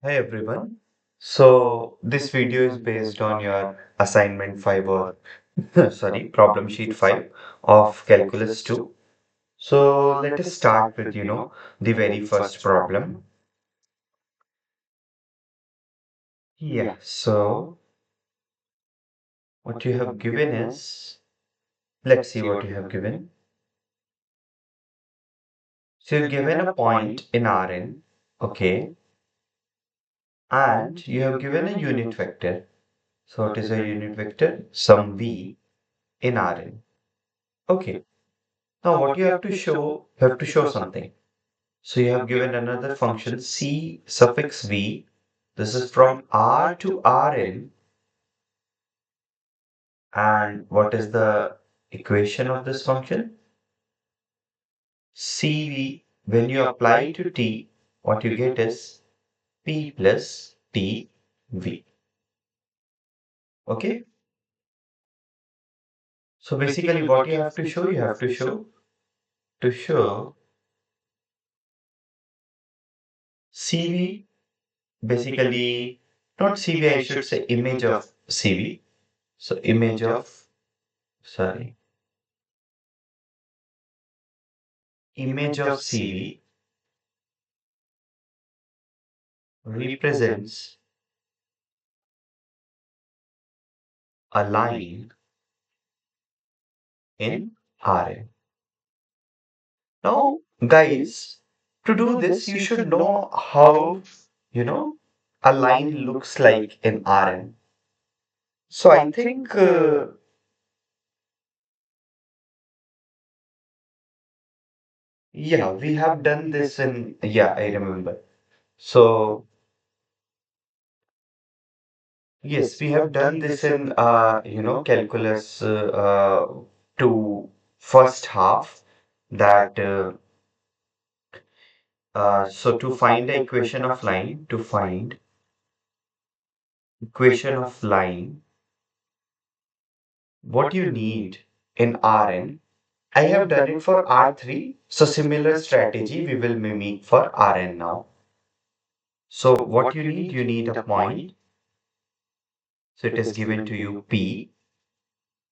Hi everyone. So this video is based on your assignment 5 or sorry, problem sheet 5 of calculus 2. So let us start with, the very first problem. Yeah, so what you have given is, let's see what you have given. So you're given a point in Rn, okay, and you have given a unit vector. So what is a unit vector? Some v in Rn. Okay. Now what you have to show something. So you have given another function c suffix v. This is from R to Rn. And what is the equation of this function? Cv, when you apply to t, what you get is p plus tv. Okay? So basically what you have to show Cv, basically not Cv, I should say image of Cv. So sorry, image of Cv represents a line in Rn. Now, guys, to do this, you should know how, you know, a line looks like in Rn. So I think, yeah, we have done this in, yeah, I remember. So, yes, we have done this in, calculus 2 first half that, so to find the equation of line, to find equation of line, what you need in Rn, I have done it for R3, so similar strategy we will mimic for Rn now. So what you need a point, so it is given to you P,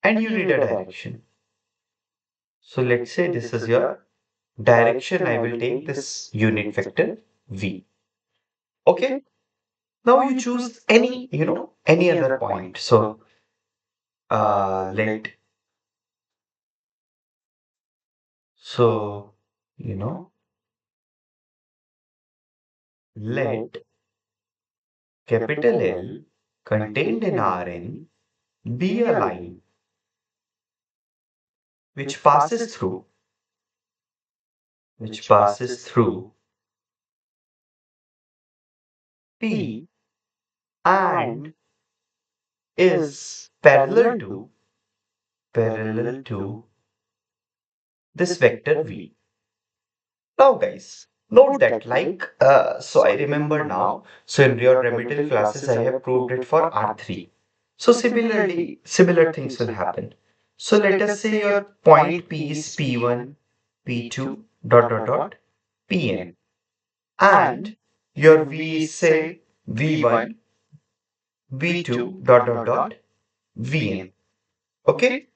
and you need a direction. So let's say this is your direction, I will take this unit vector V. Okay, now you choose any, any other point. So let, so, you know, let capital L contained in Rn be a line which passes through which passes through P and is parallel to this vector V. Now guys, note that so I remember now, so in your remedial classes I have proved it for R3. So similar things will happen. So let us say your point P is P1, P2, Pn, and your V is say V1, V2, Vn. Okay?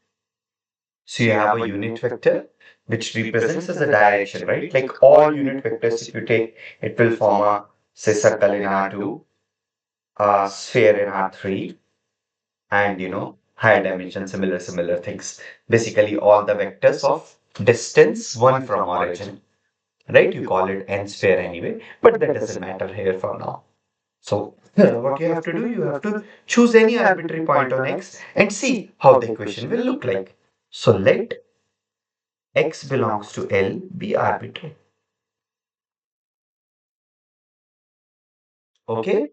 So you have a unit vector which represents as a direction, right? Like all unit vectors, if you take, it will form a, say, circle in R2, a sphere in R3, and higher dimension, similar things. Basically, all the vectors of distance one from origin, right? You call it n sphere anyway, but that doesn't matter here for now. So what you have to do, you have to choose any arbitrary point on x and see how the equation will look like. So let x belongs to L be arbitrary. Okay?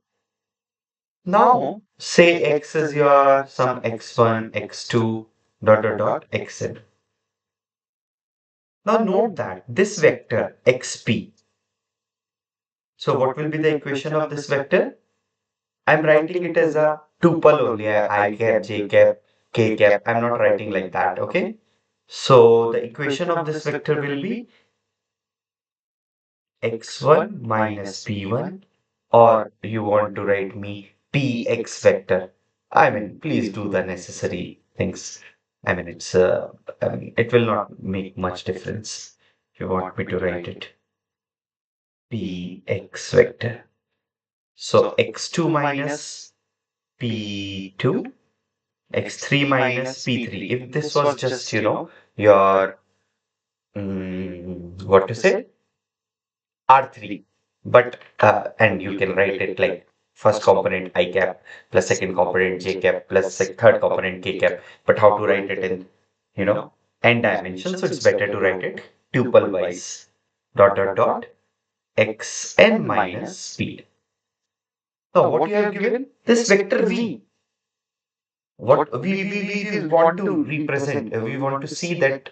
Now, say x is your some x1, x2, xn. Now note that this vector xp. So what will be the equation of this vector? I'm writing it as a tuple only, I cap, j cap, k cap. I'm not writing like that, okay? So the equation of this vector will be x1 minus p1 or you want to write me px vector. I mean, please do the necessary things. I mean, it will not make much difference if you want me to write it px vector. So x2 minus p2, x3 minus p3. If this was just, your, what to say, R3. But and you can write it like first component I cap plus second component j cap plus third component k cap. But how to write it in, you know, n dimension? So it's better to write it tuple wise. Dot dot dot xn minus speed. Now what you have given? This vector v. What we want to represent. We want to see that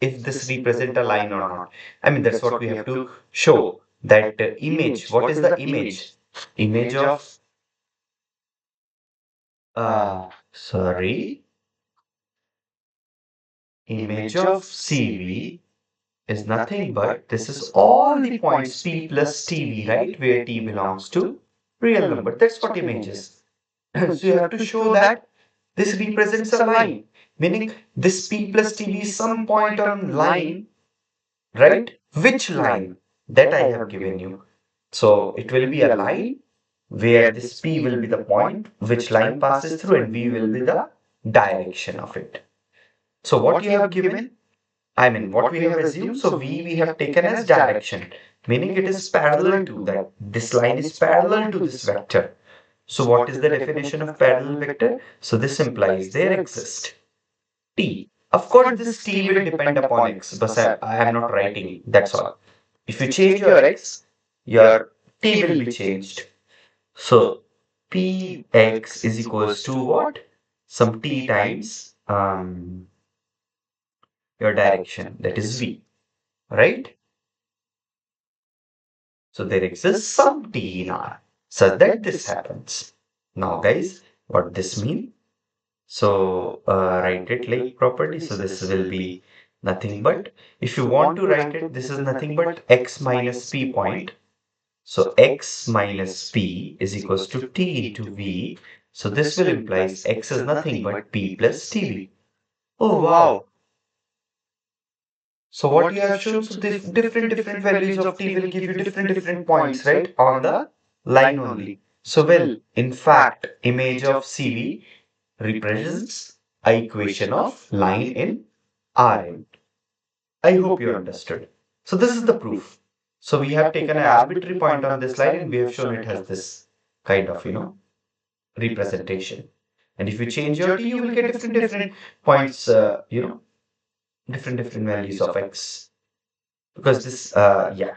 if this represent a line or not. I mean, that's what we have to show. That image. What is the image? Image of, sorry, image of CV is nothing but this is all the points P plus TV, right? Where T belongs to real number. That's what image is. So you have to show that this represents a line, meaning this P plus TV is some point on line, right? Which line? That I have given you. So it will be a line where this P will be the point which line passes through and V will be the direction of it. So what you have given, I mean what we have assumed, so V we have taken as direction, meaning it is parallel to that. This line is parallel to this vector. So what is the definition of parallel vector? So this implies there exist T. Of course, this T will depend upon X, but I am not writing, that's all. If you change your X, your T will be changed. So Px is equals to what? Some T times your direction, that is V, right? So there exists some T in R such that this happens. Now guys, what this mean? So write it like property. So this will be nothing but, if you want to write it, this is nothing but x minus p point. So x minus p is equals to t into v. So this will implies x is nothing but p plus tv. Oh wow. So what you have shown, so different values of t will give you different points, right, on the line only. So well, in fact, image of CV represents a equation of line in Rn. I hope you understood. So this is the proof. So we have taken an arbitrary point on this line and we have shown it has this kind of, representation. And if you change your t, you will get different points, different values of x. Because this, yeah.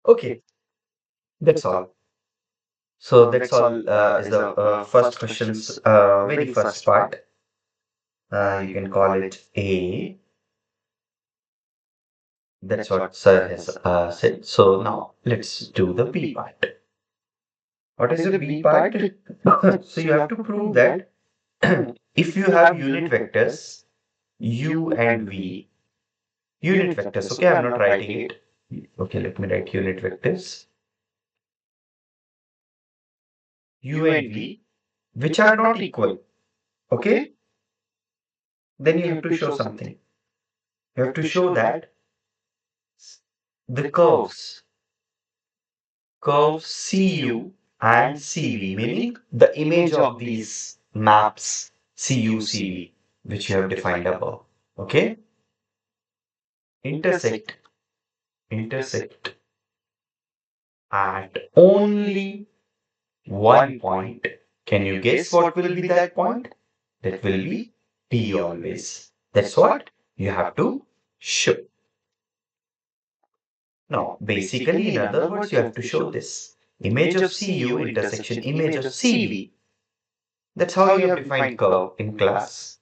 Okay, that's all. So that's all is the first questions, very first part. You can call it A. That's what sir has said. So now let's do the B part. What is the B part? So you have to prove that if you have unit vectors u and v, unit vectors, okay, I'm not writing it. Okay, let me write unit vectors u and v, which are not equal, okay, then you have to show something. You have to show that the curves CU and CV, meaning the image of these maps CU, CV, which you have defined above, okay, intersect, intersect at only one point. Can you guess what will be that point? That will be P always. That's what you have to show. Now, basically, in other words, you have to show this image of CU intersection image of CV. That's how you have defined curve in class.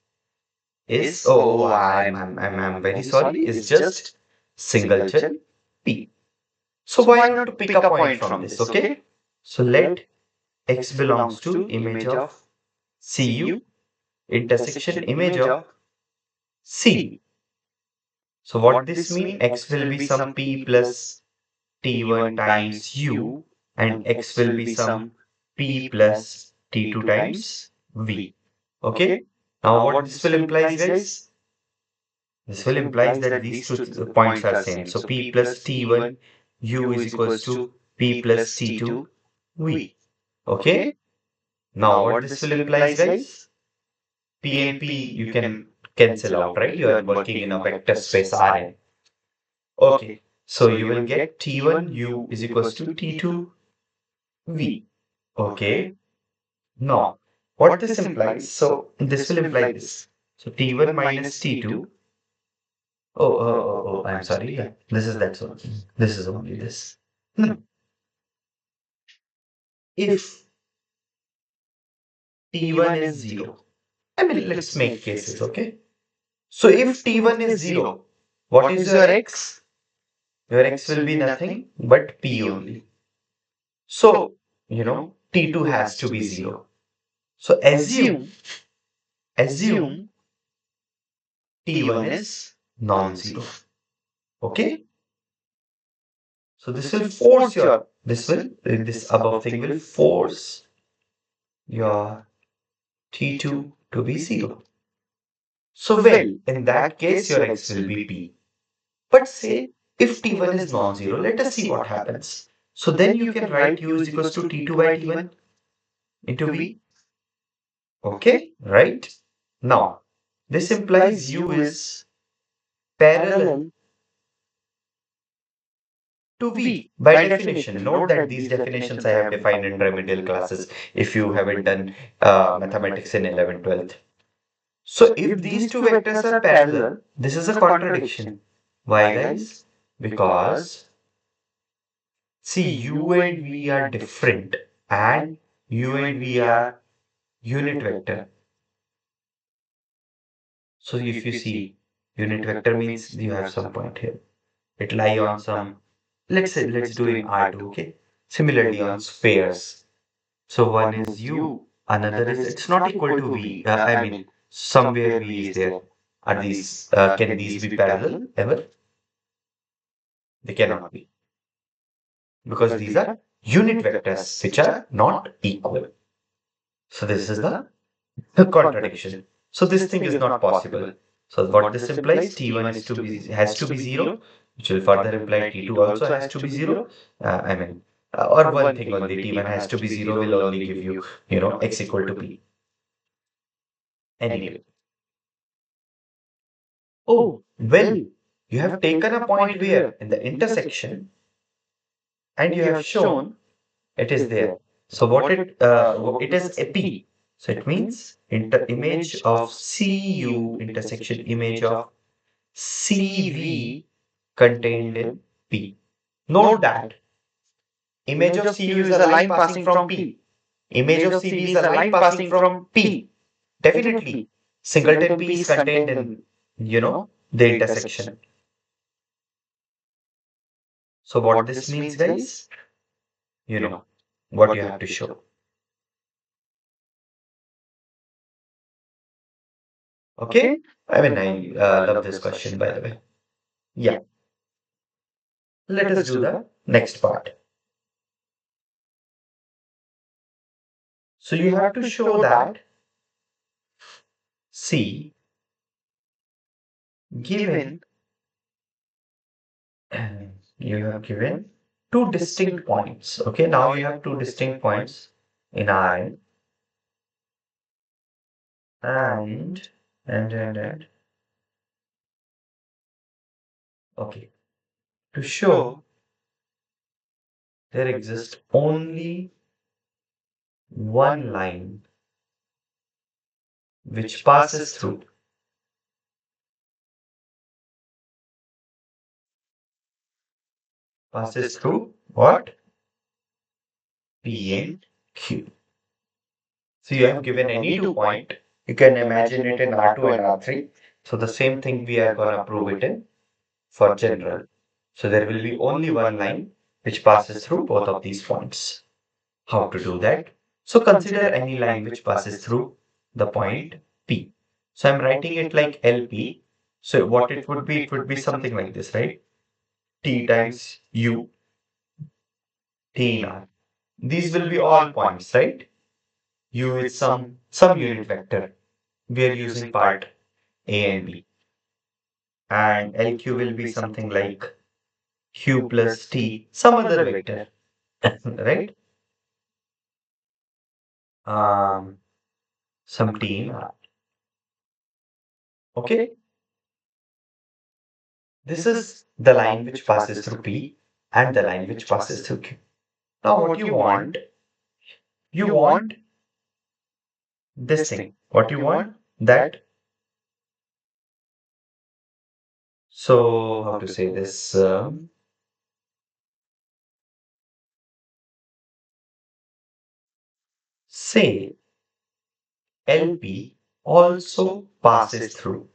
Is, I'm very sorry, is just singleton P. So why not to pick a point from this, okay? So let X belongs to image of CU intersection image of CV. So what this mean? X will be some P plus T1 times U, and X will be some P plus T2 times V. Okay? Now what this will implies, guys? This will implies that these two points are same. So P plus T1 U is equals to P plus T2 V. Okay? Now what this will implies, guys? P and P you can cancel out, right? You are working in a vector space Rn. Okay. So you will get T1 U is equals to T2 V. Okay. Now, what this implies? So this will imply this. So T1 minus T2. I'm sorry. Yeah, this is that one. This is only this. Now, if T1 is 0, I mean, let's make cases, okay? So if T1 is 0, what is your X? Your X will be nothing but P only. So, T2 has to be 0. So assume T1 is non-zero. Okay? So this will force this above thing will force your T2 to be 0. So well, in that case, your X will be P. But say if T1 is non-zero, let us see what happens. So then you can write U is equals to T2 by T1 into V. Okay, right? Now, this implies U is parallel to V by definition. Note that these definitions I have defined in remedial classes if you haven't done mathematics in 11th, 12th. So if these two vectors are parallel, this is a contradiction. Why, guys? Because see, U and V are different and U and V are unit vector. So if you see, unit vector means you have some point here. It lie on some, let's say, let's do in R2, okay? Similarly on spheres. So one is U, another is, it's not equal to V. I mean, somewhere V is there. Are these, can these be parallel ever? They cannot be. Because these are unit vectors which are not equal. So this is the contradiction. So this thing is not possible. So what this implies, T1 is to be has to be 0, which will further imply T2 also has to be 0. Or one thing only, T1 has to be 0 will only give you, X equal to P. Anyway. Oh, well, you have taken a point where in the intersection and you have shown it is there. So it is a P. So it means image of CU intersection image of CV contained in P. Note that image of CU is a line passing from P. Image of CV is a line passing from P. Definitely, singleton P is contained in, the intersection. So what this means, guys, you know what you have to show. Okay? I mean, I love this question, by the way. Yeah. Let us do the next part. So you have to show that C given you have given two distinct points. Okay, now you have two distinct points in Rn and and okay, to show there exists only one line which passes through what? P and Q. So you have given any 2 point. You can imagine it in R2 and R3. So the same thing we are gonna prove it in for general. So there will be only one line which passes through both of these points. How to do that? So consider any line which passes through the point P. So I'm writing it like LP. So what it would be something like this, right? T times U. T in R. These will be all points, right? U is some unit vector. We are using part A and B. And LQ will be something like Q plus T, some other vector, right? Um, some T in R. Okay? This is the line which passes through P and the line which passes through Q. Now, what you want this thing. What you want? That, so how to say this? Say LP also passes through.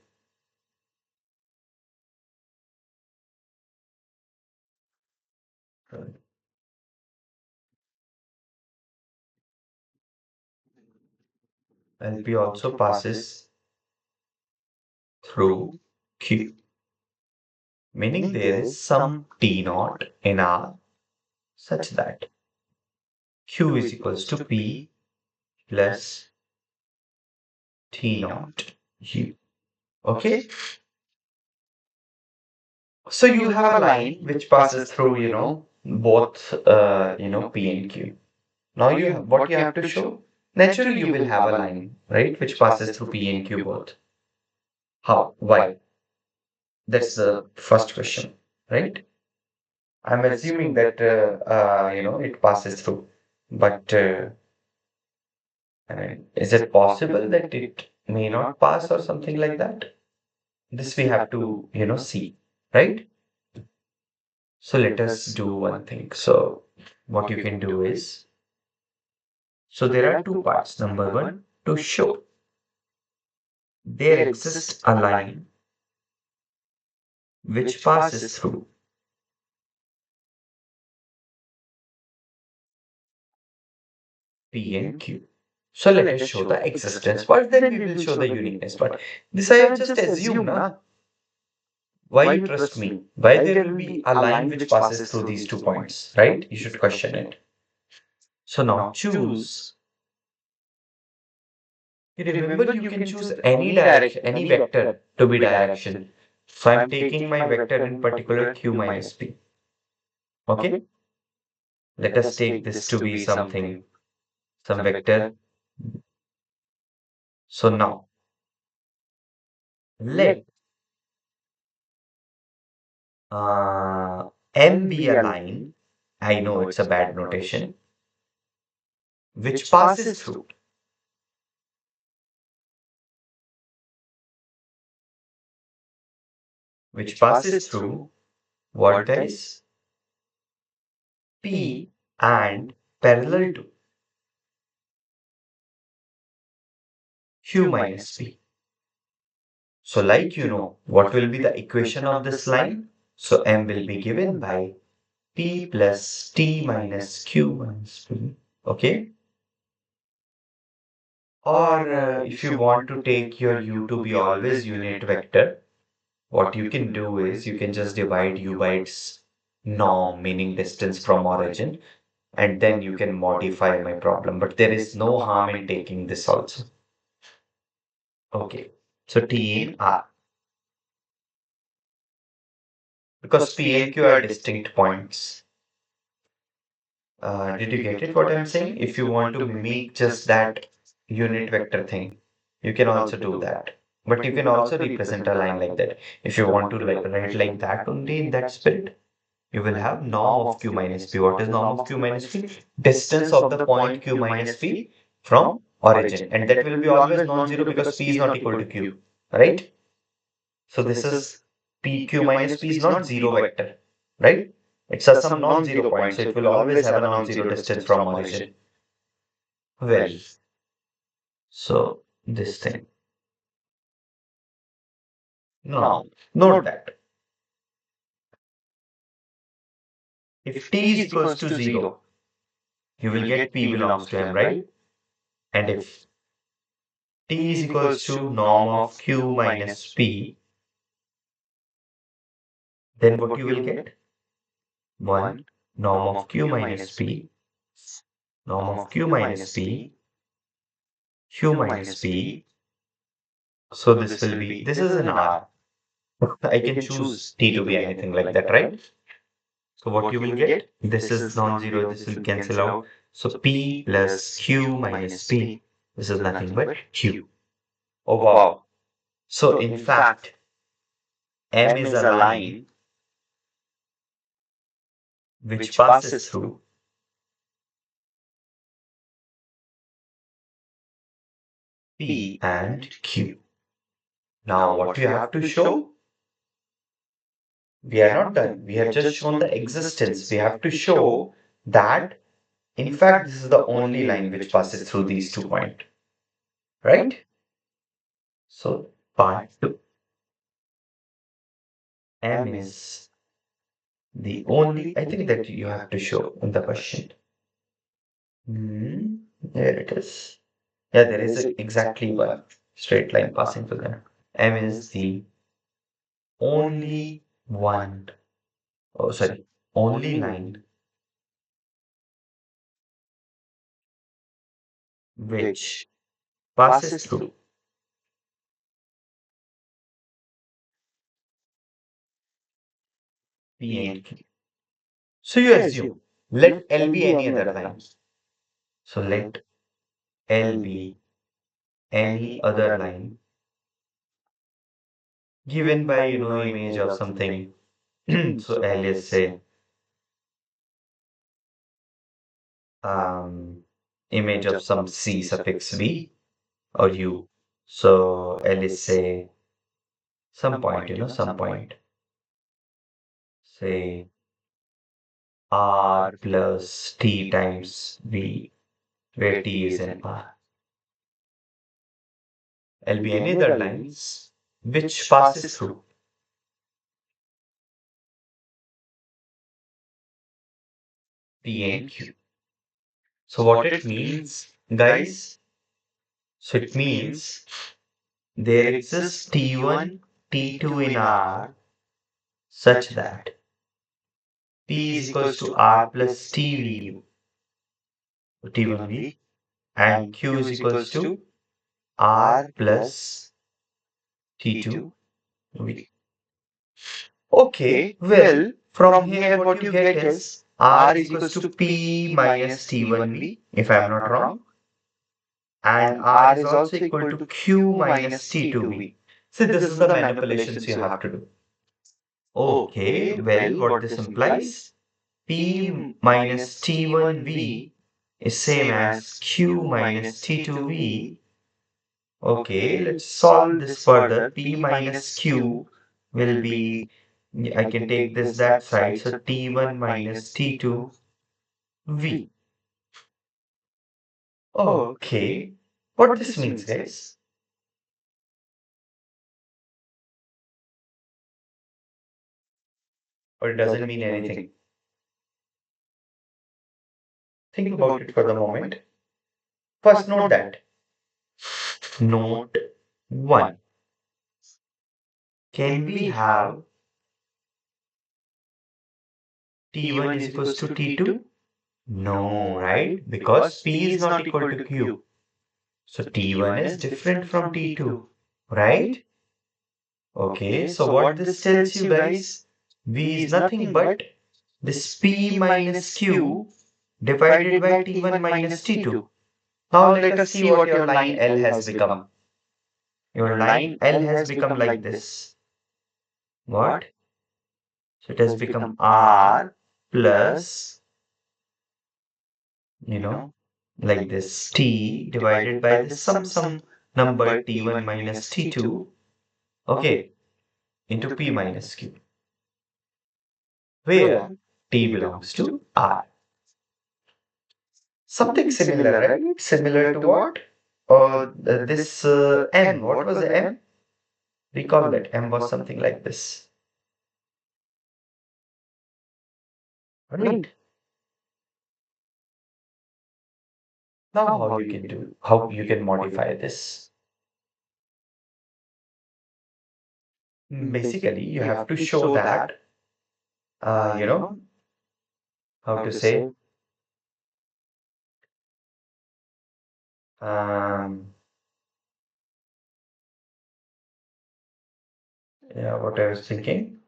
LP also passes through Q, meaning there is some T naught in R such that Q is equals to P plus T naught U. Okay? So you have a line which passes through, both, P and Q. Now you have what you have to show. Naturally, you will have a line, right, which passes through P and Q both. How? Why? That's the first question, right? I'm assuming that it passes through, but I mean, is it possible that it may not pass or something like that? This we have to see, right? So let us do one thing. So what you can do is, so there are two parts. Number one, to show there exists a line which passes through P and Q. So let us show the existence first, then we will show the uniqueness. But this I have just assumed, na? Why you trust me? Why there will be a line which passes through these 2 points, right? You should question it. So now choose. You remember you can choose any direction, any vector to be direction. So I'm taking my vector in particular Q minus P. Okay? Let us take this to be something, some vector. So now let M be a line. I know it's a bad notation, which passes through. Which passes through what, guys? P and parallel to Q minus P. So like what will be the equation of this line? So M will be given by P plus T minus Q minus P. Okay? Or if you want to take your U to be always unit vector, what you can do is you can just divide U by its norm, meaning distance from origin, and then you can modify my problem. But there is no harm in taking this also. Okay. So T in R. Because P and Q are distinct points. Did you get it what I'm saying? If you want to mimic just that unit vector thing, you can also do that. But you can also represent a line like that. If you want to write like that only in that spirit, you will have norm of Q minus P. What is norm of Q minus P? Distance of the point Q minus P from origin. And that will be always non-zero because P is not equal to Q, right? So this is PQ minus P is not zero vector, right? It's a some non-zero point, so it will always have a non-zero distance from origin. Well, so this thing. Now, note that if T is equals to 0, you will get P belongs to M, right? And if T is equals to norm of Q minus P, then what you will get? 1. norm of q minus p, norm of q minus p, q minus p. So this will be, this is an R. I can choose t to be anything like that, right? So what you will get, this is non-zero, this will cancel out. So p plus q minus p, this is nothing but q. Oh wow. So in fact, M is a line which passes through P and Q. Now what you have to show? We are not done. We have just shown the existence. We have to show that in fact this is the only line which passes through these 2 points. Right? So part 2. M is the only, I think that you have to show in the question. There it is. Yeah, there is exactly one straight line passing through them. M is the only one, oh sorry, only line which passes through P and Q. So you assume, let L be any other line. So let L be any other line given by, image of something. So L is say, um, image of some C suffix V or U. So L is say, some point, some point. Say R plus T times V, where T is in R. L be any other lines which passes through P and Q. So what it means, guys? So it means there exists T1, T2 in R such that P is equals to R plus TV, T1V, and Q is equals to R plus T2V. Okay, well, from here what you get is R is equals to P minus T1V, if I am not wrong, and R is also equal to Q minus T2V. See, this is the manipulations you have to do. Okay, well, what this implies, P minus T1V is same as Q minus T2V. Okay, let's solve this further. P minus Q will be, I can take this that side, so T1 minus T2V. Okay, what this means, guys? Or it doesn't mean anything? Think about it for the moment. First, note that. Note 1. Can we have T1 is equals to T2? No, right? Because P is not equal to Q. So T1 is different from T2, right? Okay, so what this tells you guys, V is nothing but this P minus Q divided by T1 minus T2. Now let us see what your line L has become. Your line L has become like this. What? So it has become R plus, you know, like this T divided by this some number T1 minus T2, okay, into P minus Q, where T belongs to R. Something similar, right? Similar to what? This M. What was the M? Recall that M was something like this. Right. Now how you can do, how you can modify this? Basically, you have to show that, uh, you know, how to say, um, yeah, what I was thinking.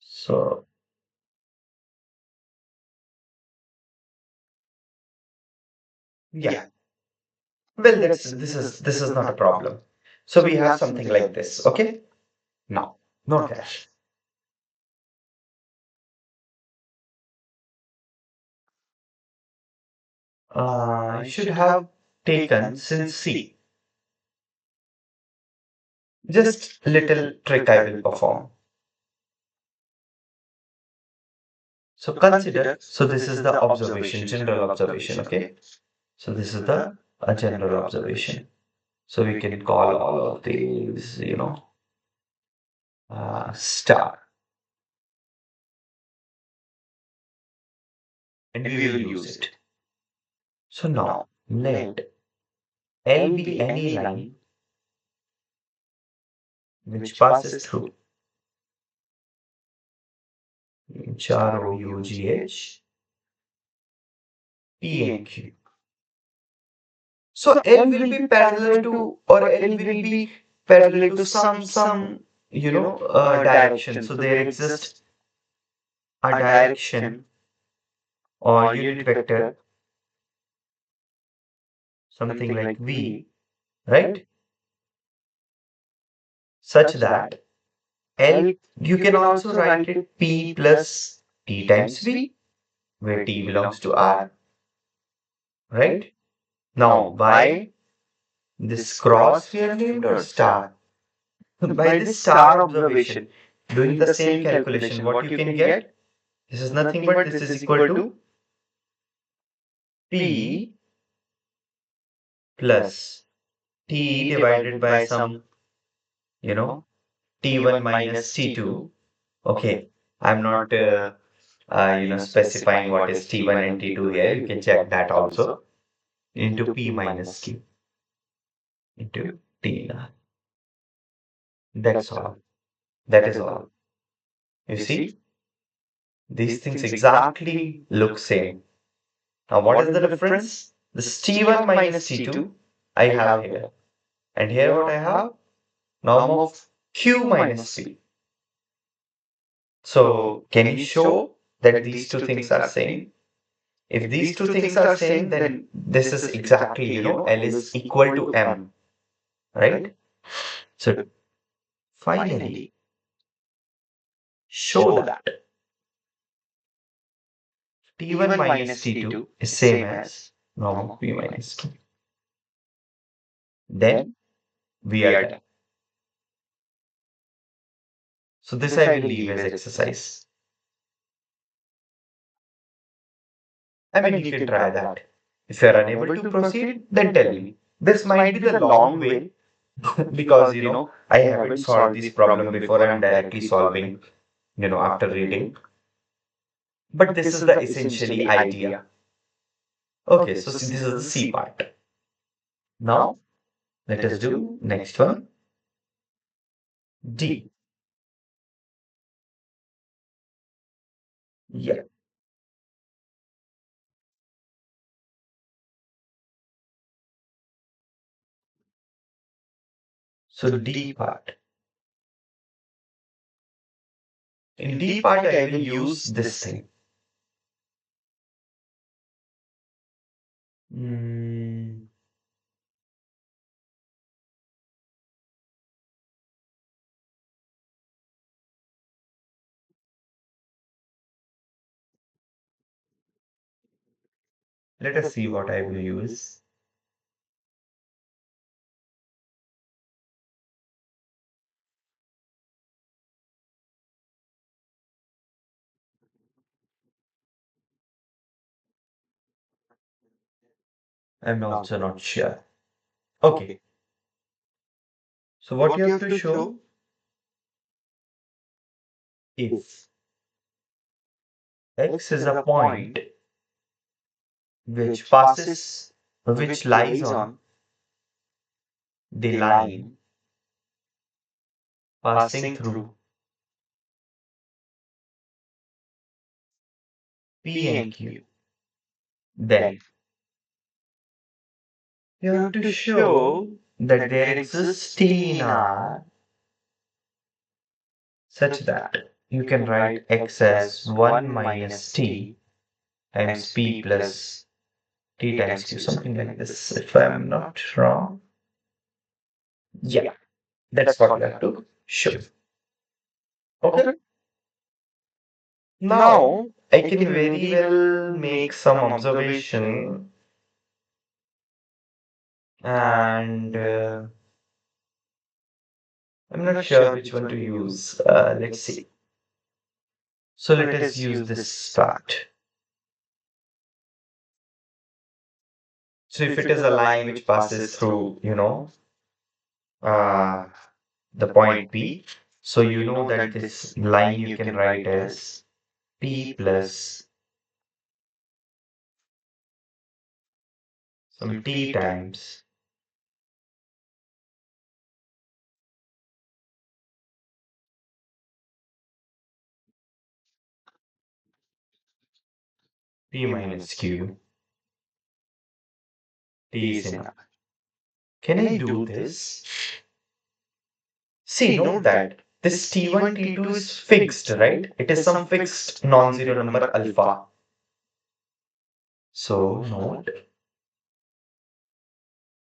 So, yeah, well, this is not a problem. So we have something like this, okay? Now, note that. I should have taken since C. Just little trick I will perform. So consider, so this is the observation, general observation, okay? So this is the a general observation. So we can call all of these, star, and we will use it. So now let L be any line which passes through ROUGH, P and Q. So L will be parallel to, or L will be parallel to some direction. So there exists a direction or unit vector, something like V, right? Such that L, you can also write it P plus T times V, where T belongs to R, right? Now, why this cross we have named or star? By this star observation, doing the same calculation, what you can get? This is nothing but this is equal to P plus T divided by some, you know, T1 minus T2. Okay, I'm not, specifying what is T1 and T2 here. You can check that also into P minus Q into T. That's all. That is all. You see, these things exactly look same. Now, what is the difference? This T1 minus T2 I have here. And here what I have? Norm of Q minus P. So, can you show that these two things are same? If these two things are same, then this is exactly, L is equal to M, right? So, finally, show that T1 minus T2 is same as norm of P minus Q. Then we are done. So, this I will leave as exercise. I mean, you can try that. If you are unable to proceed, then tell me. This might be the long way because, I haven't solved this problem before. I'm directly solving, after reading. But this is the essentially idea. Okay, so this is the C part. Now, let us do next one, D. Yeah, so D part. In D part, I will use this thing. Hmm, let us see what I will use. I'm also not sure. Okay, so what you have to show, if X is a point which lies on the line passing through P and Q. Then you have to show that there exists T in R such that you can write X as 1 minus T times P plus T times Q, something like this, if I'm not wrong. Yeah, that's what you have to show. Okay. Now, I can very well make some observation and I'm not sure which one to use. Let's see. So let us use this part. So if it is a line which passes through, uh, the point P, so you know that this line you can write as P plus some T times P minus Q. T is enough. Can I do this? See, note that this T1, T2 is fixed, right? It is some fixed non-zero number alpha. So note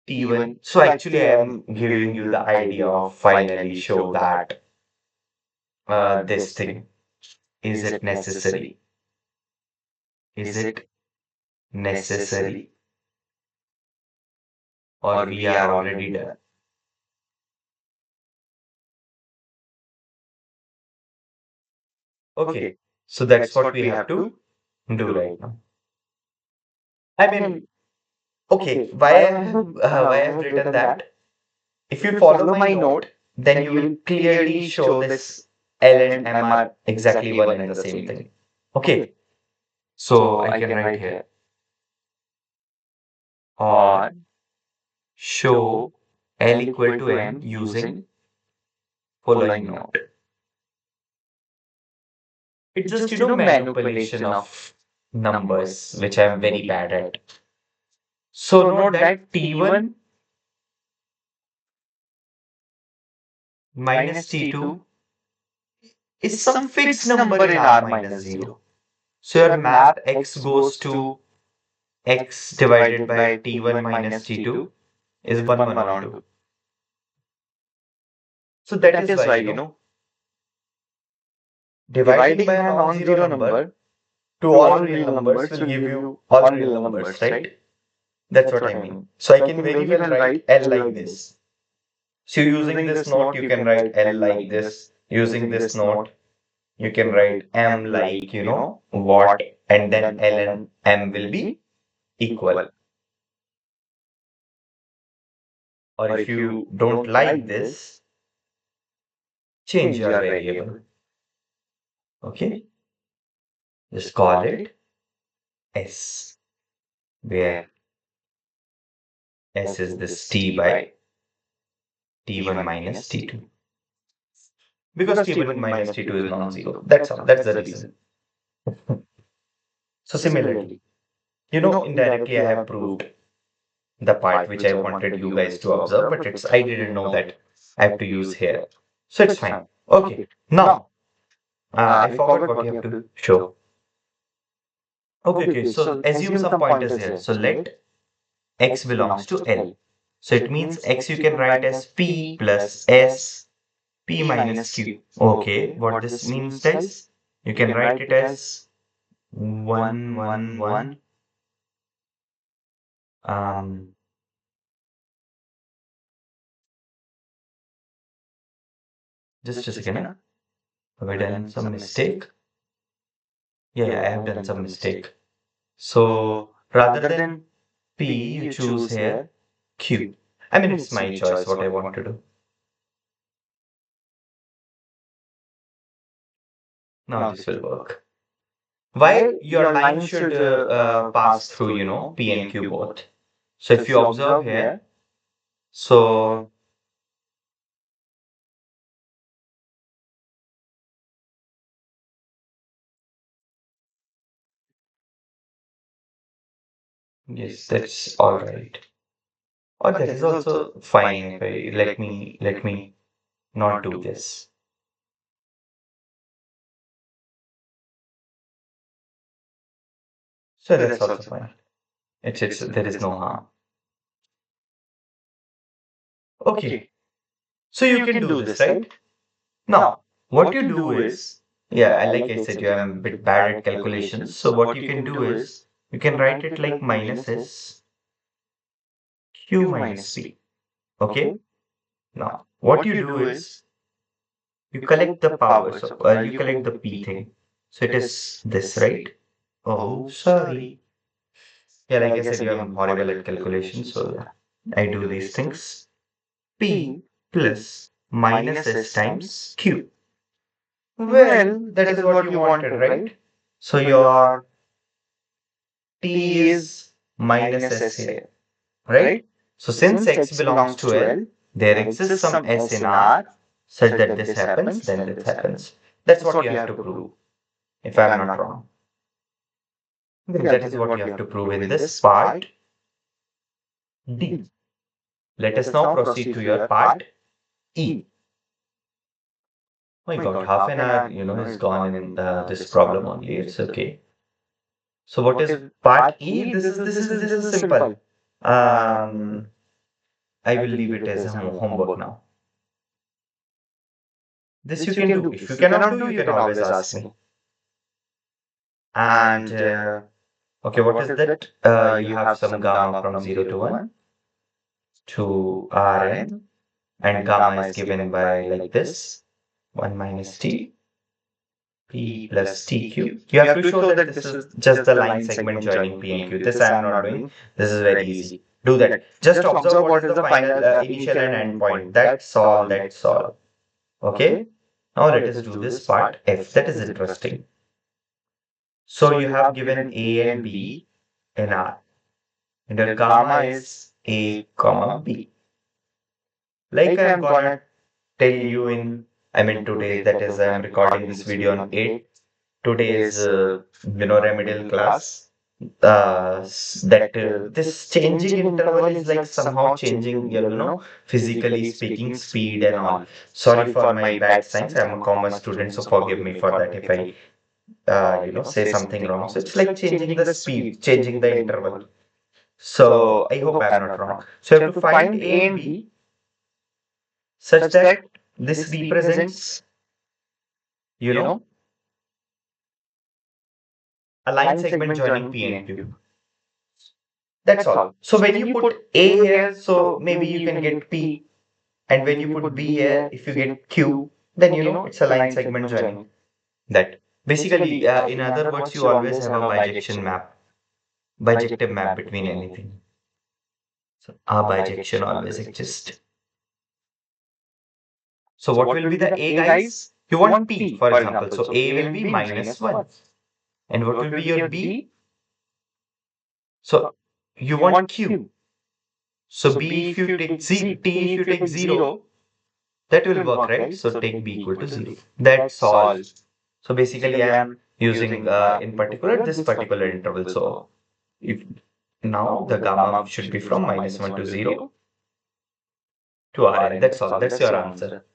T1. So actually I am giving you the idea of finally show that this thing. Is it necessary? Is it necessary? Or we are already done? Okay. So that's what we have to do right now. I mean, okay, why I have written that? If you follow my note, then you will clearly show this L and M are exactly one and the same thing. Okay, so I can write here or show L equal to M using following note. It's just, manipulation of numbers, which I'm very bad at. So note that T1 minus T2 is some fixed number in R minus 0. So your map X goes to X divided by T1 minus T2 is 1 1 on 2. So that is why, dividing by a non-zero number to all real numbers will give you all real numbers, right? That's what I mean. So I can very well write L like this. So using this note, you can write L like this. Using this note, you can write M like, what, and then L and M will be equal. Or if you don't like this, change your variable. Okay? Just call it S, where S is this T by T1 minus T2. Because T1 minus T2 is non-zero. That's all. That's the reason. So similarly, indirectly I have proved the part which I wanted you guys to observe, but I didn't know that I have to use here. So it's fine. Okay. Now, I forgot what you have to show. Okay. So assume some pointers here. So let X belongs to L. So it means X you can write as P plus S P minus Q. Okay, what this means is you can write it as 1 1 1 um just a second. Have I done some mistake? Yeah, I have done some mistake. So rather than P, you choose here Q. I mean, it's my choice what I want to do. Now this will work. Why your line should pass through, P and Q both. So if you observe here, so Yes, that's all right. Or that is also fine if I let me not do this. So that's also fine. It's there is no harm. Okay, so you can do this, right? Now, what you do is, yeah, like I said, you are a bit bad at calculations. So what you can do is, you can write it like minus s q minus p. Okay. Now, what you do is, you collect the power. So you collect the p thing. So it is this, right? Oh, sorry. Yeah, like I said, you are horrible at calculations. So yeah, I do these things. P plus minus s times q. Well, that is what you wanted, right? So your t is minus s here, right? So since x belongs to L, there exists some s in R such that this happens, then this happens. That's what you have to prove, if I'm not wrong. Well, that is what you have to prove in this part D. Let us now proceed to your part E. My God, half an hour, is gone in this problem only. It's okay. So what is part E? This is simple. Um, I will leave it as a homework now. This you can do. If you cannot do, you can always ask me. And okay, what is that? You have some gamma from 0 to 1 to Rn, and gamma is given by like this 1 minus t p plus tq. You have to show that this is just the line segment joining p and q. This I am not doing. This is very easy. Do that. Just observe what is the final initial and end point. That's all. That's all. Okay. Now let us do this part F. That is interesting. So you have given A and B in R, and your gamma is A comma B. Like I'm gonna tell you in, I mean today's, that is I'm recording this video on 8 today's remedial class. That this changing interval is like somehow changing your physically speaking speed and all. Sorry for my bad science. I'm a commerce student, so forgive me for that if I say something wrong. So it's like changing the speed, changing the interval. So I hope I'm not wrong. So you have to find A and B such that this represents, you know, a line segment joining P and Q. That's all. So when you put A here, so maybe you can get P, and when you put B here, if you get Q, then it's a line segment joining that. Basically, in other words, you always have a bijective map between anything. So a bijection always exists. So what will be the A, guys? You want P, for example. So A will be minus 1. And what will be your B? So you want Q. So B if you take T if you take 0, that will work, right? So take B equal to 0. That's all. So basically I am using in particular this particular interval. So if now the gamma should be from minus 1 to 0 to Rn. That's all. That's your answer.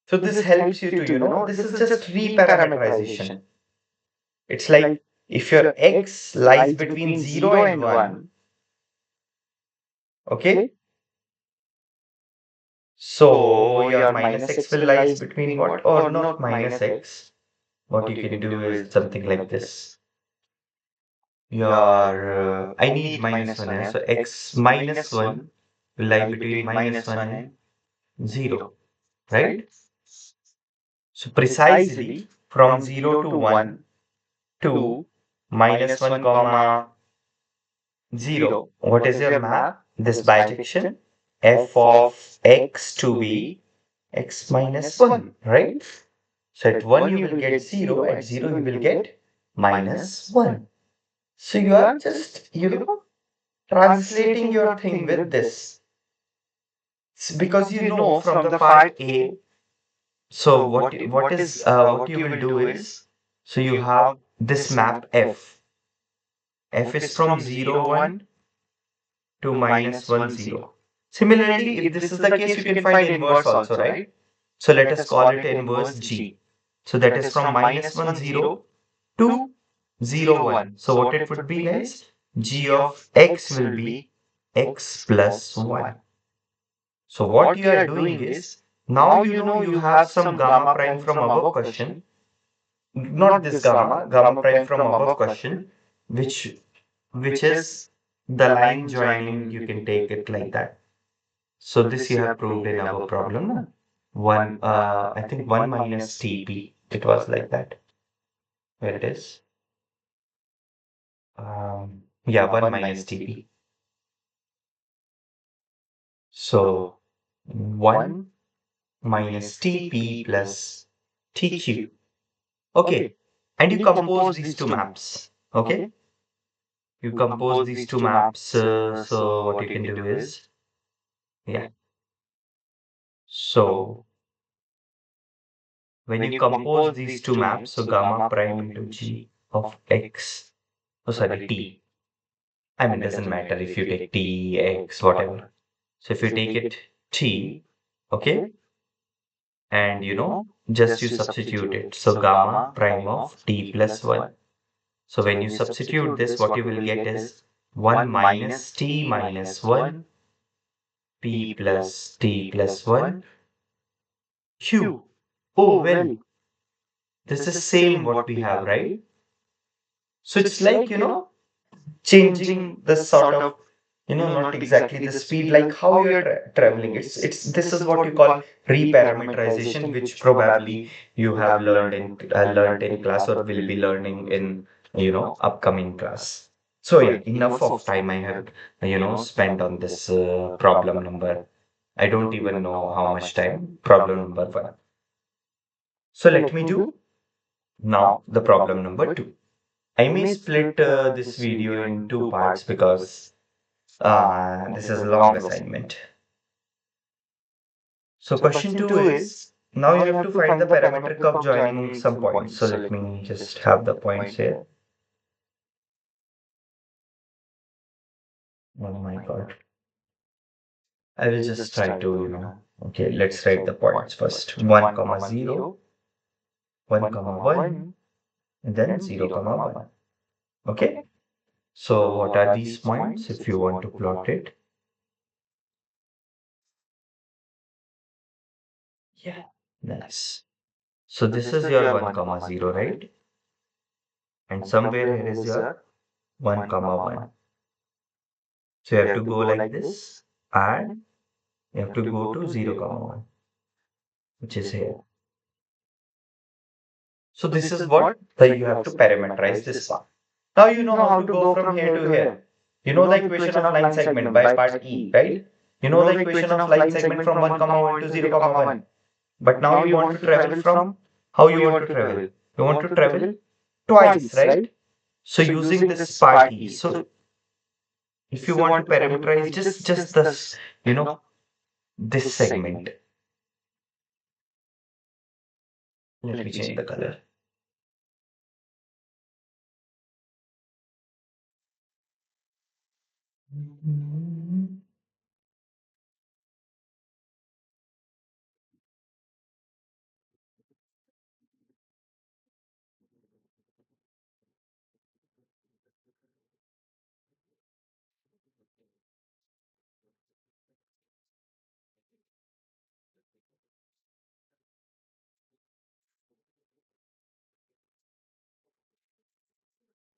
So this helps you to, this is just reparameterization. It's like if your x lies between 0 and 1, okay? So your minus x will lies between what? Or not minus x. What you can do is something like this. Your I need minus 1 here. So x minus 1 will lie between minus 1 and 0, right? So precisely from 0 to 1 to minus 1 comma 0. What is your map? This bijection f of x to be x minus 1, right? So at 1 you will get 0, at 0 you will get minus 1. So you are just, translating your thing with this. Because you know from the part A, so what you will do is, so you have this map F. f is from 0, 1 to minus 1, 0. Similarly, if this is the case, you can find inverse also, right? So let us call it inverse g. So that is from minus 1, 0 to 0, 1. So what it would be, guys? G of x will be x plus 1. So what you are doing is, now you know you have some gamma prime from above question, not this gamma, gamma prime from above question, which is the line joining, you can take it like that. So this you have proved in our problem, no? One, I think 1 minus TP, it was like that. Where it is? Yeah, 1 minus TP. So 1 minus TP plus TQ. Okay. And you compose these two maps. Okay. You compose these two maps. So what you can do is, yeah. So when you compose these two maps, so gamma prime into G of X, oh sorry, T. I mean, doesn't matter if you take T, X, whatever. So if you take it T, okay, and just you substitute it. So gamma prime of T plus 1. So when you substitute this, what you will get is 1 minus T minus 1 P plus T plus 1 Q. Oh, well, this is same what we have, right? So it's like, changing the sort of, not exactly the speed, like how you're traveling. It's this is what you call reparameterization, which probably you have learned in class or will be learning in, upcoming class. So yeah, enough of time I have, spent on this problem number. I don't even know how much time. Problem number 1. So let me do now the problem number 2. I may split this video in two parts because this is a long assignment. So question 2 is, now you have to find the parametric of joining some points. So let me just have the points here. Oh my God. I will just try to, okay, let's write the points first. 1 comma 0, 1 comma 1, and then 0 comma 1. Okay. So what are these points if you want to plot it? Yeah, nice. So this is your 1 comma 0, right? And somewhere here is your 1 comma 1. So you have to go like this, and you have to go to 0 comma 1, which is here. So this is what you have to parameterize this part. Now you know how to go from here to here. You know the equation of line segment by part E, right? You know the equation of line segment from 1 comma 1 to 0 comma 1. But now you want to travel from, how you want to travel? You want to travel twice, right? So using this part E. So if you want to parameterize just this, this segment. Let me change the color.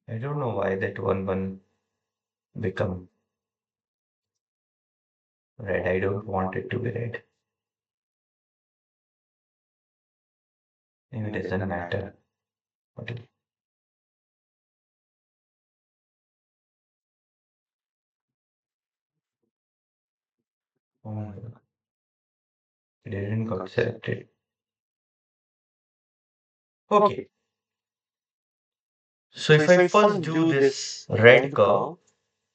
I don't know why that one become red. I don't want it to be red. Maybe it doesn't matter. What is- Oh my God. It didn't got selected. Okay. So if I first do this red curve,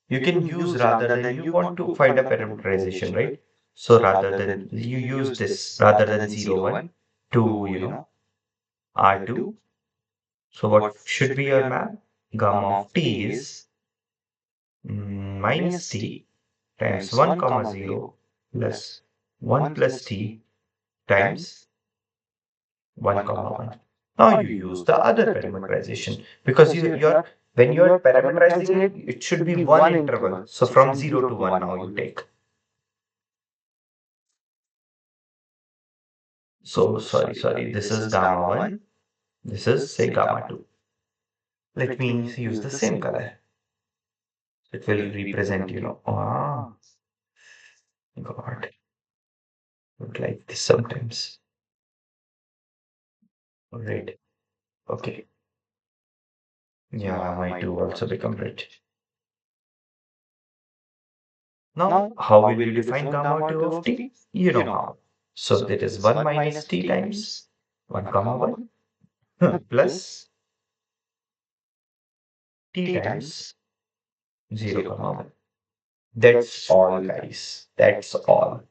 you can use, rather than you want to find a parameterization, right? So rather than you use this, rather than 0, 1 to, R2. So what should be your map? Gamma of t is minus t times 1 comma 0 plus 1 plus t times 1 comma 1. Now you use the other parameterization because you're when you're parameterizing it, it should be one interval. So from 0 to 1 now you take. So sorry, this is gamma 1. This is say gamma 2. Let me use the same color. It will represent, God, look like this sometimes. Red. Okay. Yeah, my 2 also become red. Now, how will you define gamma 2 of t? You know how. So there is 1 minus t times 1 comma 1 plus t times 0 comma 1. That's all, guys. That's all.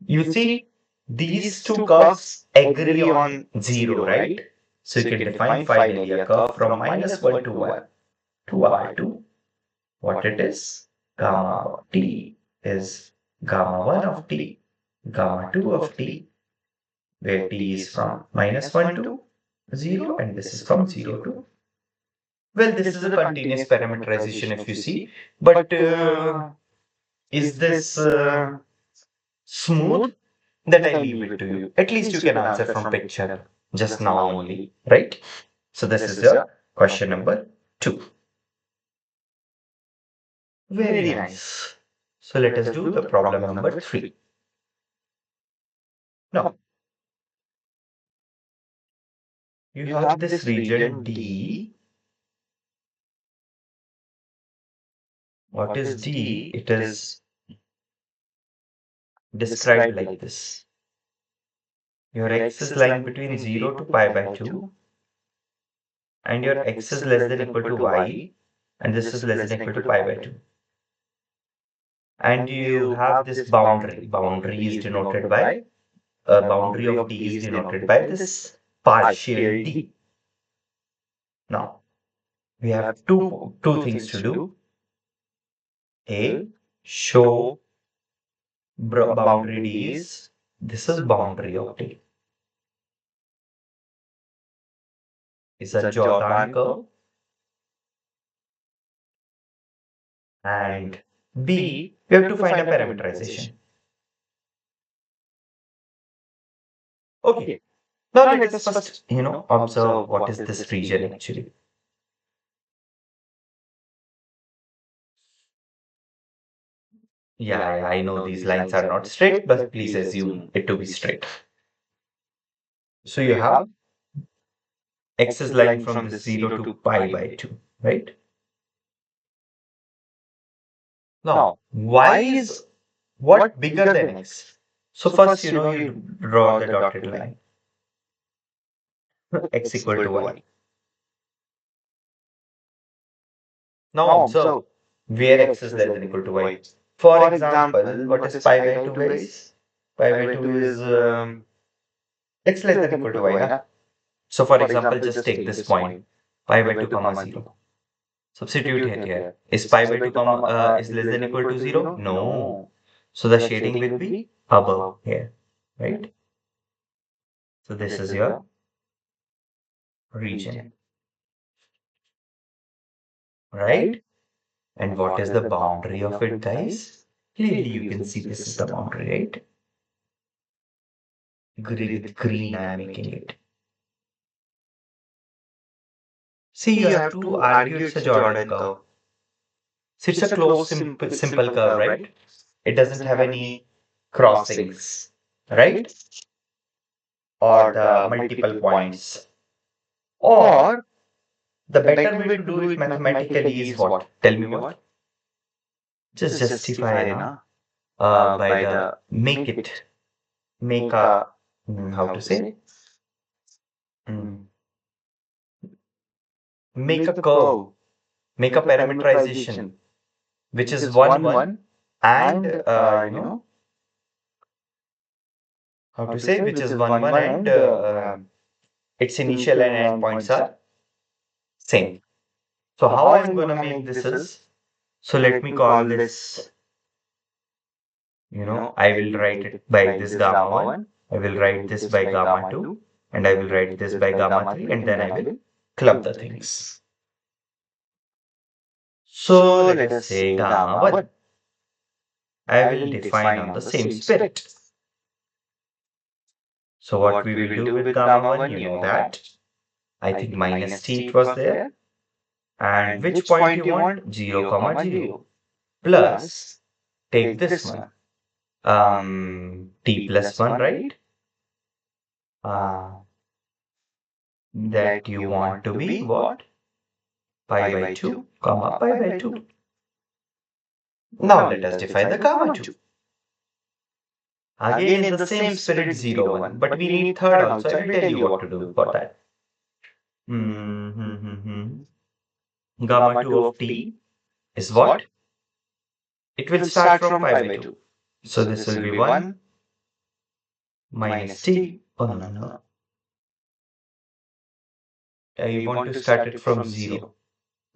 You see, these two curves agree on 0, right? So you can define finally a curve from minus 1 to 1 to R2. What it is? Gamma of t is gamma 1 of t, gamma 2 of t, where t is from minus 1 to 0 and this is from 0 to. Well, this is a continuous parameterization if you see, but is this smooth? That I leave it to you. At least you can answer from picture just now only, right? So this is your question number 2. Very nice. So let us do the problem number 3. Now, you have this region D. What is D? It is described like this. Your x is lying between 0 to pi by 2, and your x is less than equal to y, and this is less than equal to pi by 2. And you have this boundary. Boundary is denoted by, boundary of D is denoted by this partial D. Now, we have two things to do. A, show boundary D is, this is boundary of D, is a Jordan curve. And B, we have to find a parameterization. Okay, now let us first, observe what is this region actually. Yeah, I know these lines are not straight, but please assume it to be straight. So you have x is lying from this 0 to pi by 2, right? Now, y is what bigger than x? So first, you draw the dotted line, x equal to y. Now observe where x is less than equal to y. For example, what is pi by 2, guys? Pi by 2 is x less than equal to y, na? So for example, just take this point, pi by 2 comma 0. Substitute it here. Is pi by 2 comma is less than equal to 0? No. So the shading will be above here, right? So this is your region, right? And what is the boundary of it, guys? Clearly you can see this is the boundary, right? With green I am making it. See, you have to argue it's a Jordan curve. So it's a closed simple curve, right? It doesn't have any crossings, right? Or the multiple points. Or the better way to do it mathematically is what? Tell me what? Just justify, by the make a, how to say? Mm, make a curve, make a parameterization, which is 1, 1, and, how to say, which is 1, 1, and its initial and end points are same. So how I am going to make this is, So let me call this, I will write it by this gamma 1, I will write this by gamma 2, and I will write this by gamma 3, and then I will club the things. So let us say gamma 1. I will define on the same spirit. So what we will do with gamma 1, you know that. I think minus t it was there. And which point you want? 0, comma 0. Plus, take this one. T plus 1, right? Uh, that you want to be what? Pi by 2, comma pi by 2. Now let us define the gamma 2. Again in the same spirit 0, 1. But we need third also. I will tell you what to do for that. Gamma 2 of t is what? It will start from pi by 2. So this will be 1 minus t. Oh no, no, no. I want to start it from 0.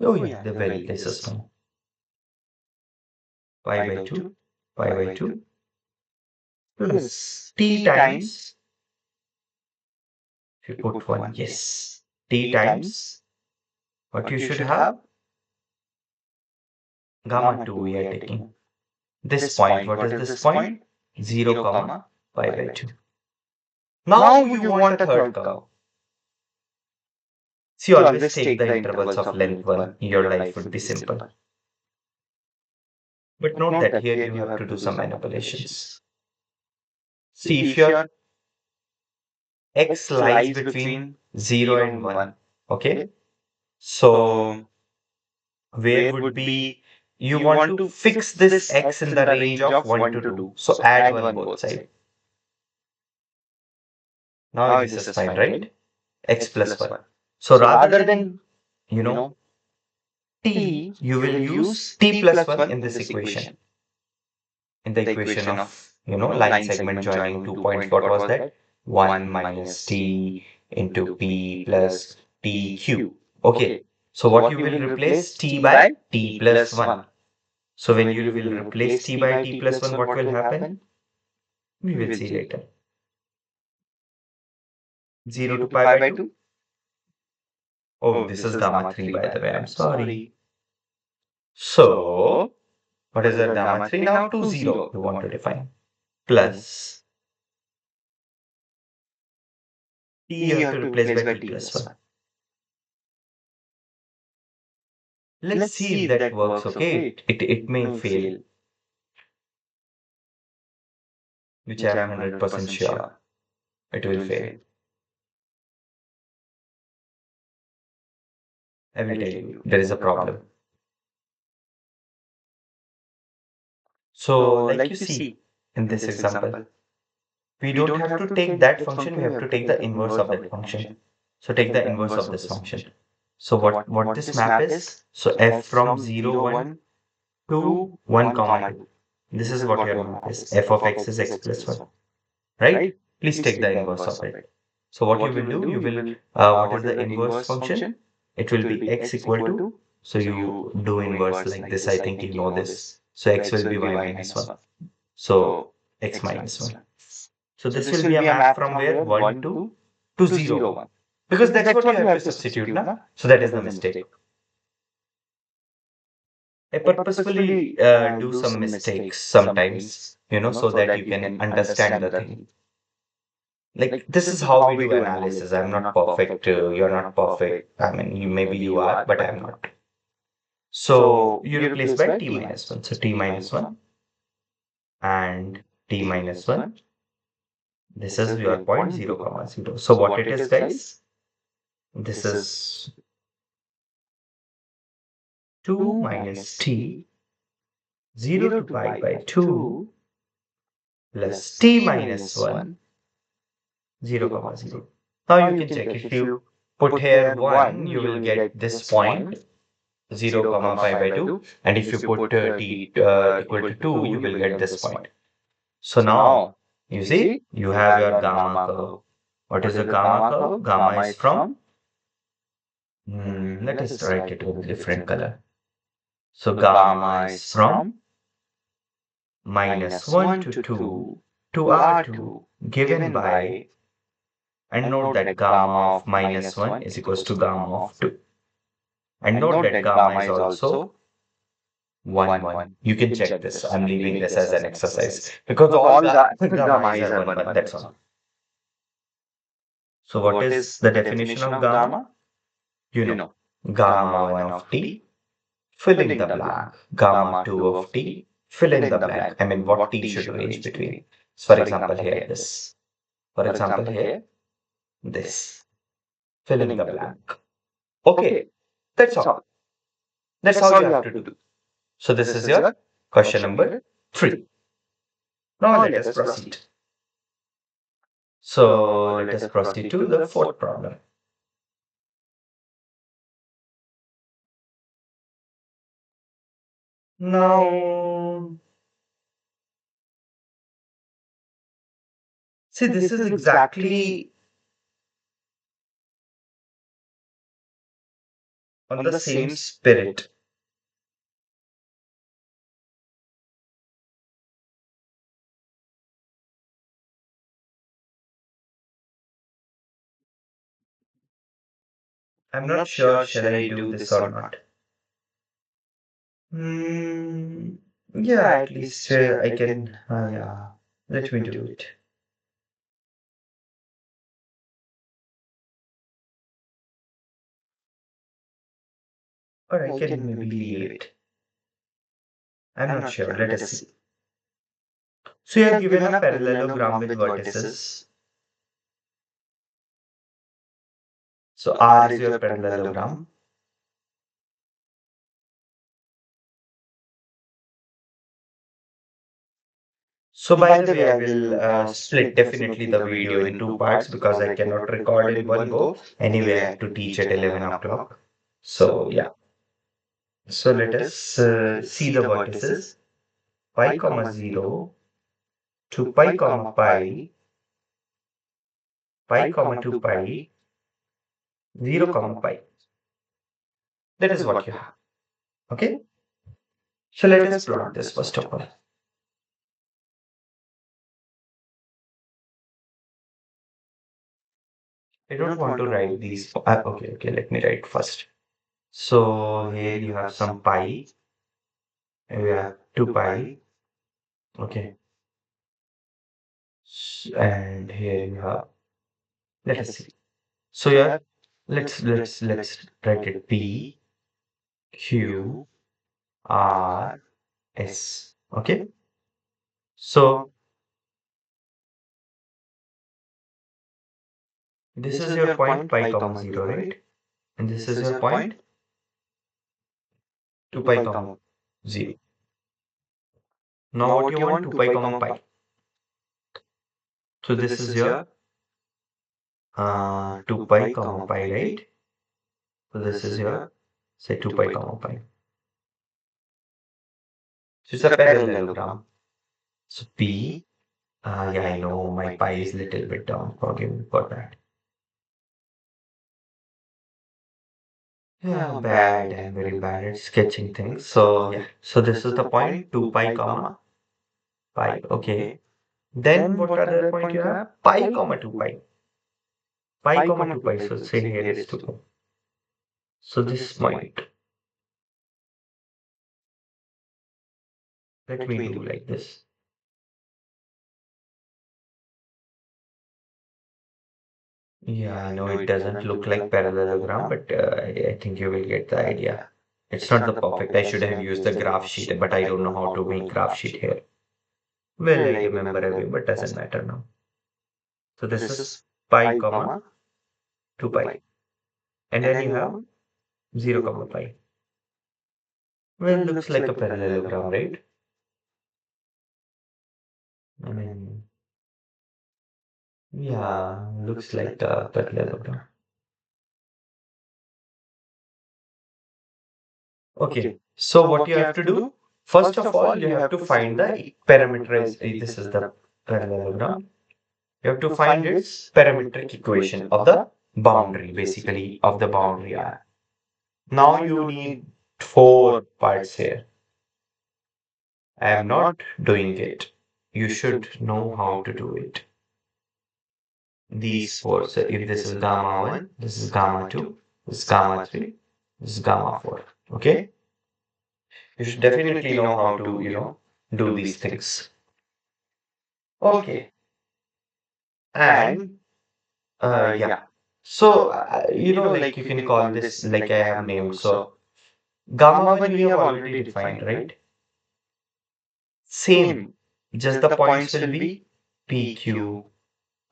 Oh yeah, the well, this is 1. Pi by 2, pi by 2 plus t times, if you put 1, yes, t times, what you should have? Gamma 2 we are taking. This point, what is this point? 0, comma, pi by 2. Now you want a third curve. See, always take the intervals of length 1. Your life would be simple. But note that here you have to do some manipulations. See, if your x lies between 0 and 1, okay? So, where would be, you want to fix this x in the range of 1 to 2. So, add 1 both sides. Now this is fine, right? X plus 1. So, rather than, you know, t, you will use t plus 1 in this equation. In the equation of, line segment joining 2 points, what was that? 1 minus t into p plus tq. Okay, so what you will replace? T by t plus 1. So when you will replace t by t plus 1, what will happen? We will see later. 0 to pi by 2. Oh, this is gamma 3 by the way, I'm sorry. So, what is that gamma 3 now? To 0 you want to define. Plus t you have to replace by t plus 1. Let's see if that works, okay? It may fail, which I am 100% sure it will fail. I will tell you, there is a problem. So, like you see in this example, we don't have to take that function, we have to take the inverse of that function. So, take the inverse of this function. So, what this map is? So, f from 0, 1 to 1, comma 2. This is what your map is. F of x is x plus 1, right? Please take the inverse of it. So what you will do, what is the inverse function? It will be x equal to, so you do inverse like this, I think you know this. So x will be y minus 1. So x minus 1. So this will be a map from where? 1 to 0. Because that's what you have to substitute, na? So that is the mistake. I purposefully do some mistakes sometimes, so that you can understand the thing. Like this is how we do analysis. I'm not perfect, you're not perfect. I mean, maybe you are, but I'm not. So you replace by t minus 1. So t minus 1 and t minus 1. This is your point 0, comma 0. So what it is, guys? This is 2 minus t 0 to pi by 2 plus t minus 1 0, comma 0. Now you can check, if you put here 1, you will get this point 0, comma pi by 2, and if you put t equal to 2, you will get this point. So now, you see, you have your gamma curve. What is the gamma curve? Gamma is from, let us write it with a different color. So gamma is from -1 to 2 to R2 given by, and note that gamma of -1 is equals to gamma of 2. And note that gamma is also 1, 1. You can check this. I'm leaving this as an exercise because all gamma is are 1, 1. That's all. So what is the definition of gamma? You know, gamma 1 of t, fill in the blank. Gamma 2 of t, fill in the blank. I mean, what t should range between. So for example, here this. For example, here this. Fill in the blank. Okay, that's all. That's all you have to do. So this is your question number 3. Now let us proceed. So let us proceed to the fourth problem. Now, see, this is exactly on the same spirit. I'm not sure shall I do this or not. Hmm. Yeah, at least I can. Yeah, let me do it. Or I can maybe leave it. I'm not sure. Let us see. So you are given a parallelogram with vertices. So R is your parallelogram. So by the way, I will split definitely the video in two parts because I cannot record in one go. Anyway, I have to teach at 11 o'clock. So yeah. So let us see the vertices. Pi comma 0 to pi comma pi, pi comma 2 pi, 0 comma pi. That is what you have. Okay. So let us plot this first of all. I don't want to write these. Okay, let me write first. So here you have some pi, and we have 2 pi. Okay. And here you have, let us see. So yeah, let's write it P Q R S. Okay. So this is your point pi comma 0, right? And this is your point 2 pi comma 0. Now what you want, 2 pi comma pi. So this is your 2 pi comma pi, right? So this is your, say, 2 pi comma pi. So it's a parallelogram. So P, yeah, I know my pi is little bit down. Forgive me for that. Yeah, bad. I'm very bad at sketching things. So yeah, so this is the point 2 pi comma pi. Okay. Then what other point you have? Pi comma 2 pi. Pi comma 2 pi. So say here is 2 pi. So this point. Let me do like this. Yeah, I know it doesn't look like parallelogram, but I think you will get the idea. It's not the perfect. I should have used the graph sheet, but I don't know how to make graph sheet here. Well, I remember a way, but doesn't matter now. So this is pi comma 2 pi. And then you have 0 comma pi. Well, looks like a parallelogram, right? I mean, yeah, looks like a parallelogram. Okay, so what you have to do? First of all, you have to find the parameterized, this is the parallelogram. You have to find its parametric equation of the boundary, basically of the boundary R. Now you need four parts here. I am not doing it. You should know how to do it. These four. So if this is gamma 1, this is gamma 2, this is gamma 3, this is gamma 4. Okay? You should definitely know how to, do these things. Okay. And yeah. So, like you can call this like I have named. So, gamma 1 we have already defined, right? Same. Just the points will be PQ,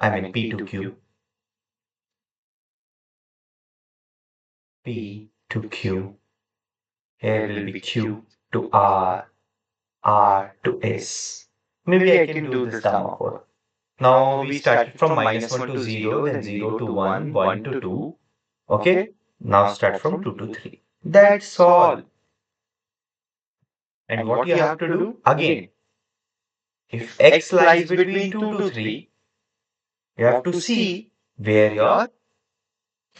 I mean P to Q, P to Q. Here will be Q to R, R to S. Maybe I can do this gamma 4. Now we started from -1 to 0, then 0 to 1, 1 to 2. Okay? Now start from 2 to 3. That's all. And what you have to do? Again, if x lies between 2 to 3, you have to see where your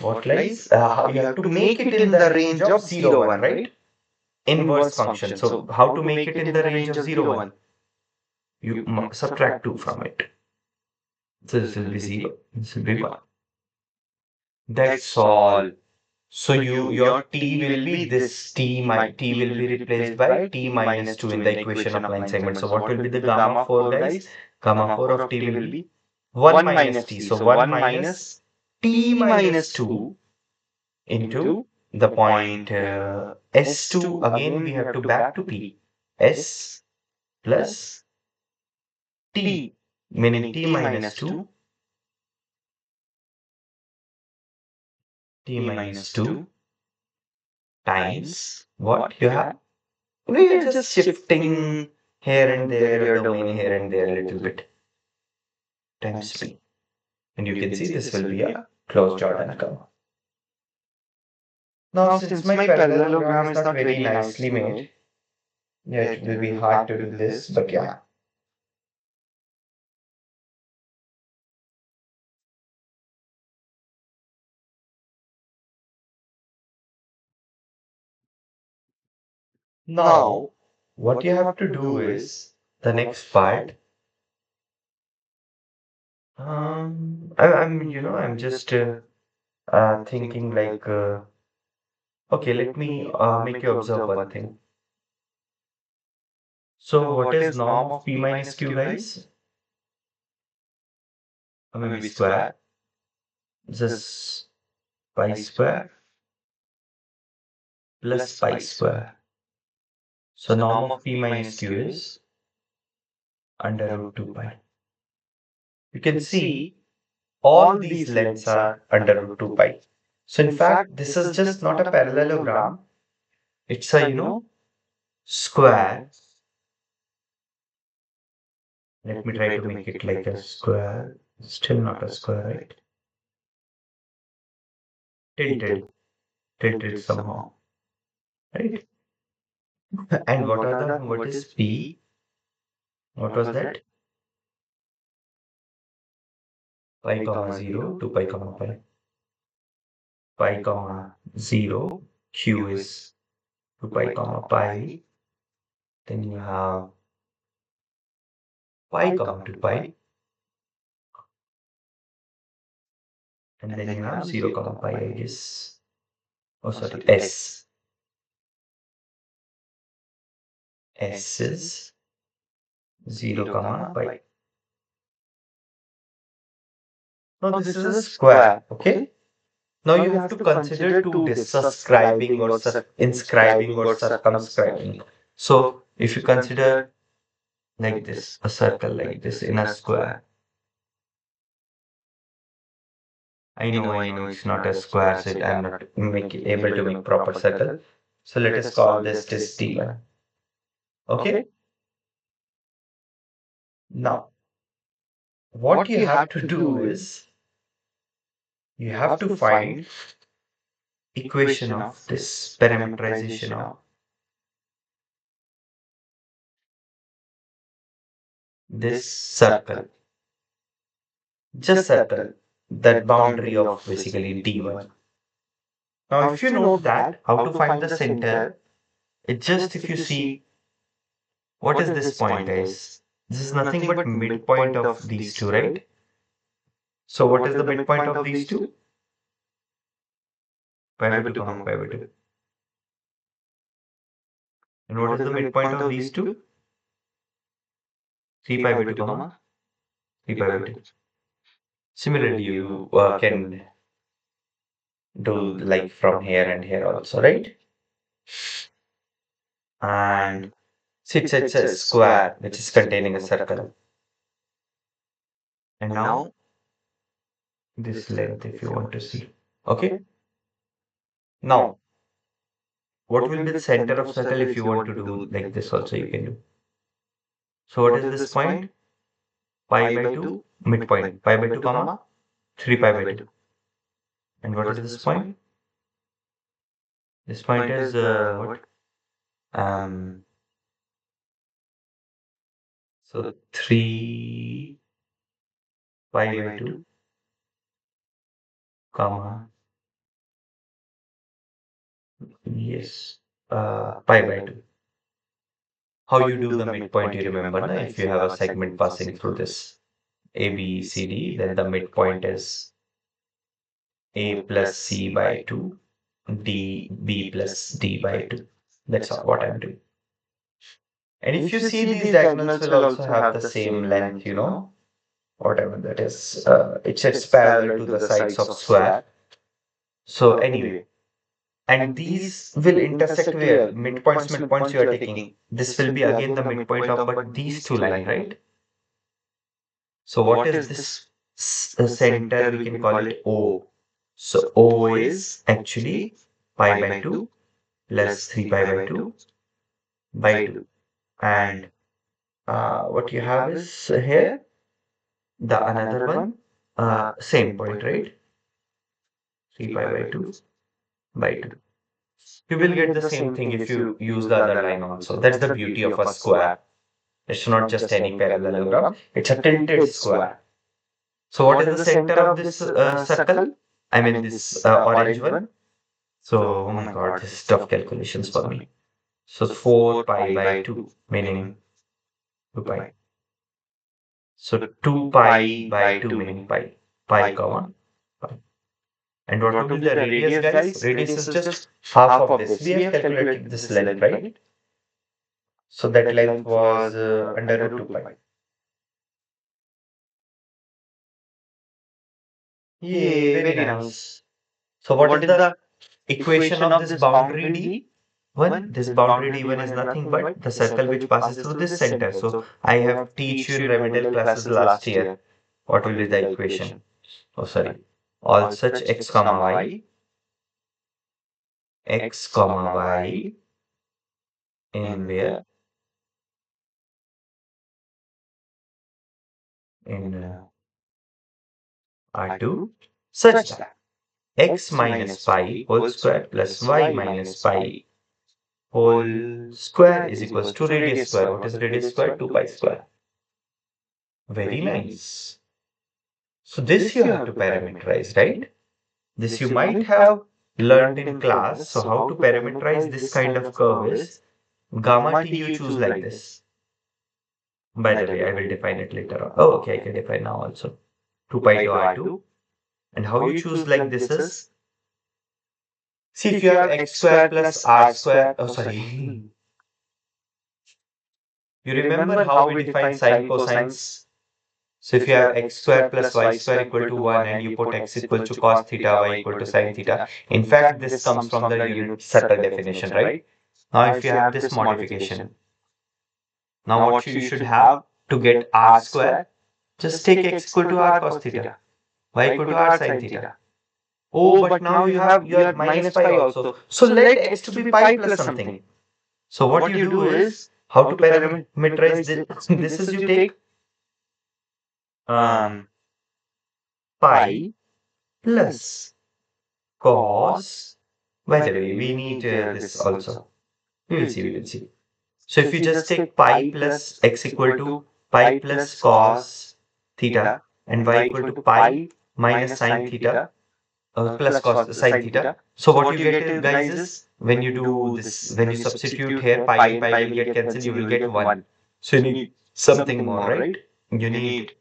what lies. You have to make it in the range of 0, 1, right? Inverse function. So how to make it in the range of 0, 1? You subtract 2 from it. So this will be 0. This will be 1. That's all. So your t will be this t will be replaced by t minus 2 in the equation of line segment. So what will be the gamma 4, guys? Gamma 4 of t will be 1 minus t. So 1 minus t minus 2 into the point S2. Again we have to back to p. S plus t, meaning t minus 2, t minus 2 times what you have. We are just shifting here and there your domain here and there a little bit times p. And you can see this will be a closed Jordan curve. Now, since my parallelogram is not very nicely made, yeah, it will be hard to do this, but yeah. Now, what you have to do is the next part. I'm just thinking like, okay, let me make you observe one thing. So, what is norm of p minus q, guys? Maybe square. Just pi square plus pi square. So, norm of p minus q is under root 2 pi. You can see all these lengths are under root 2 pi. So, in fact, this is just not a parallelogram. It's a, square. Let me try to make it like a square. Still not a square, right? Tilted. Tilted somehow. Right? And what is P? What was that? Pi comma 0 to pi comma pi. Pi comma 0. Q is to pi comma pi. Then you have pi comma 2 pi. And then you have 0 comma pi, I guess. Oh, sorry, S. S is 0 comma pi. Now this is a square, okay? Now you have to consider two this subscribing or inscribing or circumscribing. So if you consider like this, a circle like this in a square. I know it's not a square, so I'm not able to make proper circle. So let us call this T1. Okay? Now, what you have to do is you have to find equation of this parameterization of this circle. Just circle that boundary of basically D1. Now, if you know that, how to find the center, It just, if you see, what is this point, guys? This is nothing but midpoint of these two, right? So what is the midpoint of these two? Pi by 2 comma pi by 2. And what is the midpoint of these two? 3 pi by 2 comma 3 pi by 2. Similarly, you can do like from here and here also, right? And see, it's a square which is containing a circle. And now this length, if you want to see. Okay. Now, what will be the center of circle if you want to do like this also you can do. So what is this point? Pi by 2 midpoint. Pi by 2 comma 3 pi by 2. And what is this point? This point is what? Um, so 3 pi by 2 comma, yes, pi by 2. How you do the midpoint, you remember, na? If you have a segment passing through this A, B, C, D, then the midpoint is A plus C by 2, D, B plus D by 2. That's all what I'm doing. And if you see, these diagonals will also have the same length, whatever that is. It's parallel to the sides of square. So anyway, and these will intersect where? Midpoints you are taking. This will be again the midpoint of but these two lines, right? So what is this center? We can call it O. So O is actually pi by 2 plus 3 pi by 2 by 2. And what you have is here the another one, same point, right? 3 pi by 2 by 2. You will get the same thing if you use the other line also. That's the beauty of a square. It's not just any parallelogram, it's a tilted square. So what is the center of this circle? I mean this orange one. So, oh my god, this is tough calculations for me. So 4 pi by 2, meaning 2 pi. So 2 pi by 2 meaning pi. Pi comma pi. And what will be the radius, guys? Radius is just half of this. We have calculated this length, right? So that length was under root 2 pi. Yay, very nice. So what is the equation of this boundary D? This boundary D1 is nothing but the circle which passes through this center. So I have teach you in remedial classes last year. What will be the equation? Oh, sorry. All such x comma y in where? In R2 such that x minus pi whole square plus y minus pi whole square is equals to radius square. What is radius square? 2 pi square. Very nice. So this you have to parameterize, right? This you might have learnt in class. So how to parameterize this kind of curve is gamma t you choose like this. By the way, I will define it later on. Oh, okay, I can define now also. 2 pi to r2. And how you choose like this is, see if you have x square plus r square. Oh, sorry. You remember how we define sine cosines? So if you have x square plus y square equal to 1 and you put x equal to cos theta, y equal to sine theta. In fact, this comes from the unit circle definition, right? Now if you have this modification, now what you should have to get r square, just take x equal to r cos theta, y equal to r sine theta. Oh, but now you have your minus pi also. So let x to be pi plus something. So what you do is, how to parameterize this? This is you take pi plus cos. By the way, we need this also. We will see. So if you just take pi plus x equal to pi plus cos theta and y equal to pi minus sine theta, plus cos sine theta. So what you get guys is when you do this, when you substitute here, pi and pi will get cancelled, you will get 1. So you need something more, right? You need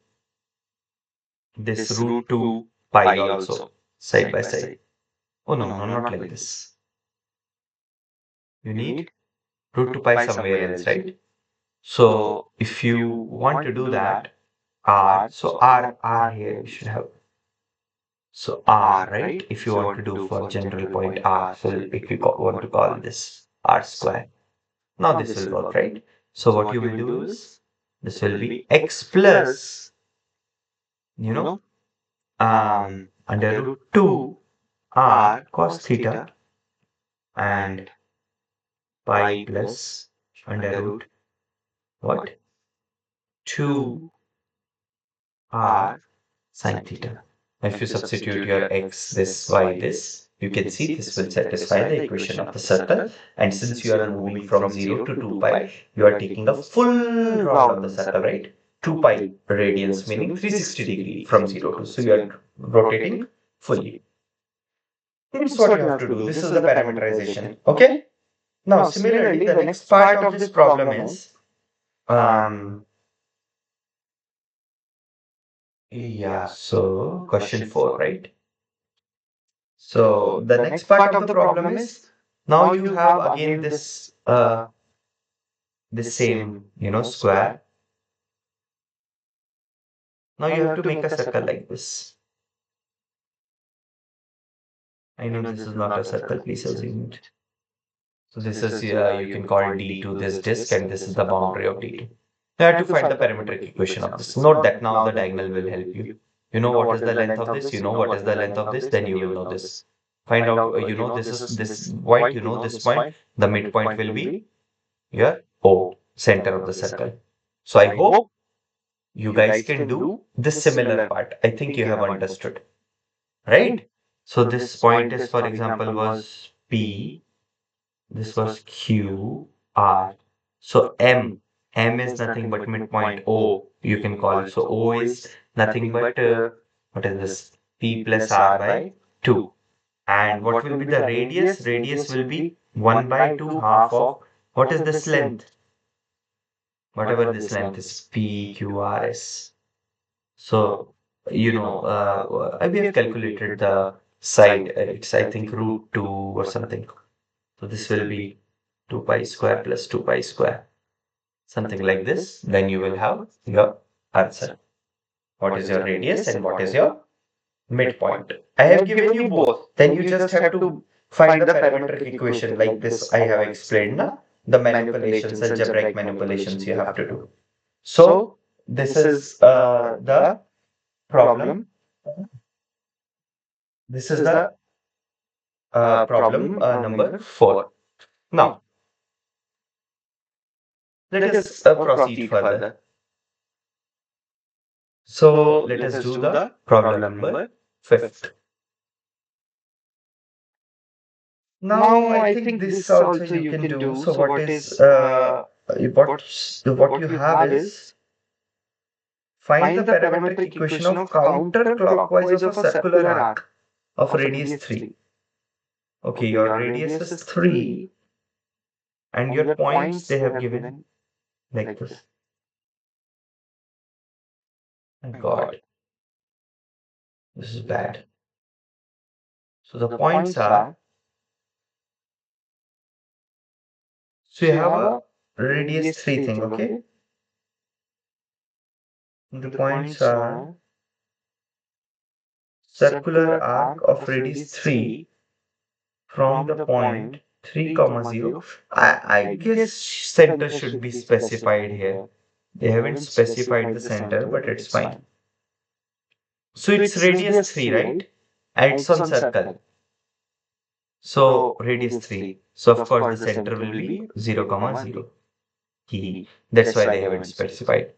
this root 2 pi also side by side. Oh no, no, not like this. You need root 2 pi somewhere else, right? So if you want to do that, r, so r here we should have. So r, right? If you want to do for general point r, so if you want to call this r square. Now this will work, right? So what you will do is, this will be x plus, you know, under root 2 r cos theta and pi plus under root what? 2 r sine theta. If you substitute your x, this, y, this, you can see this will satisfy the equation of the circle. And since you are moving from 0 to 2 pi, you are taking a full round of the circle, right? 2 pi radians, meaning 360 degree from 0 to. So you are rotating fully. That's what you have to do. This is the parameterization. Okay? Now, similarly, the next part of this problem is, yeah, so question 4, right? So the next part of the problem is, now you have again this same, square. Now you have to make a circle like this. I know this is not a circle, please assume it. So this is, you can call D2 this disk, and this is the boundary of D2. You have to find the parametric equation of this. Note that now the diagonal will help you. You know what is the length of this, you know what is the length of this, then you will know this. Find out, this is this point, this point, the midpoint will be your O, center of the circle. So I hope you guys can do this similar part. I think you have understood, right? So this point is, for example, was P, this was Q, R. So M is nothing but midpoint O, you can call. So O is nothing but, what is this? P plus R by 2. And what will be the radius? Radius will be 1 by 2 half of, what is this length? Whatever this length is, PQRS. So, we have calculated the side, it's I think root 2 or something. So this will be 2 pi square plus 2 pi square, something like this. Then you will have your answer. What is your radius and what is your midpoint? I have given you both. Then you just have to find the parametric equation like this I have explained, na? The manipulations, algebraic manipulations you have to do. So this is the problem. This is the problem number 4. Now, let us proceed further. So let us do the problem number 5th. Now I think this also you can do. So what is what you have is, find the parametric equation of counterclockwise of a circular arc of radius 3. Okay, your radius is 3 and your points they have given like this. My God, this is bad. So the points are, so you have a radius 3 thing, okay? The points are circular arc of radius 3 from the point 3 comma 0. I guess center should be specified here. They haven't specified the center, but it's fine. So it's radius 3, right? And it's on circle. So radius 3. So of course the center will be 0 comma 0. That's why they haven't specified.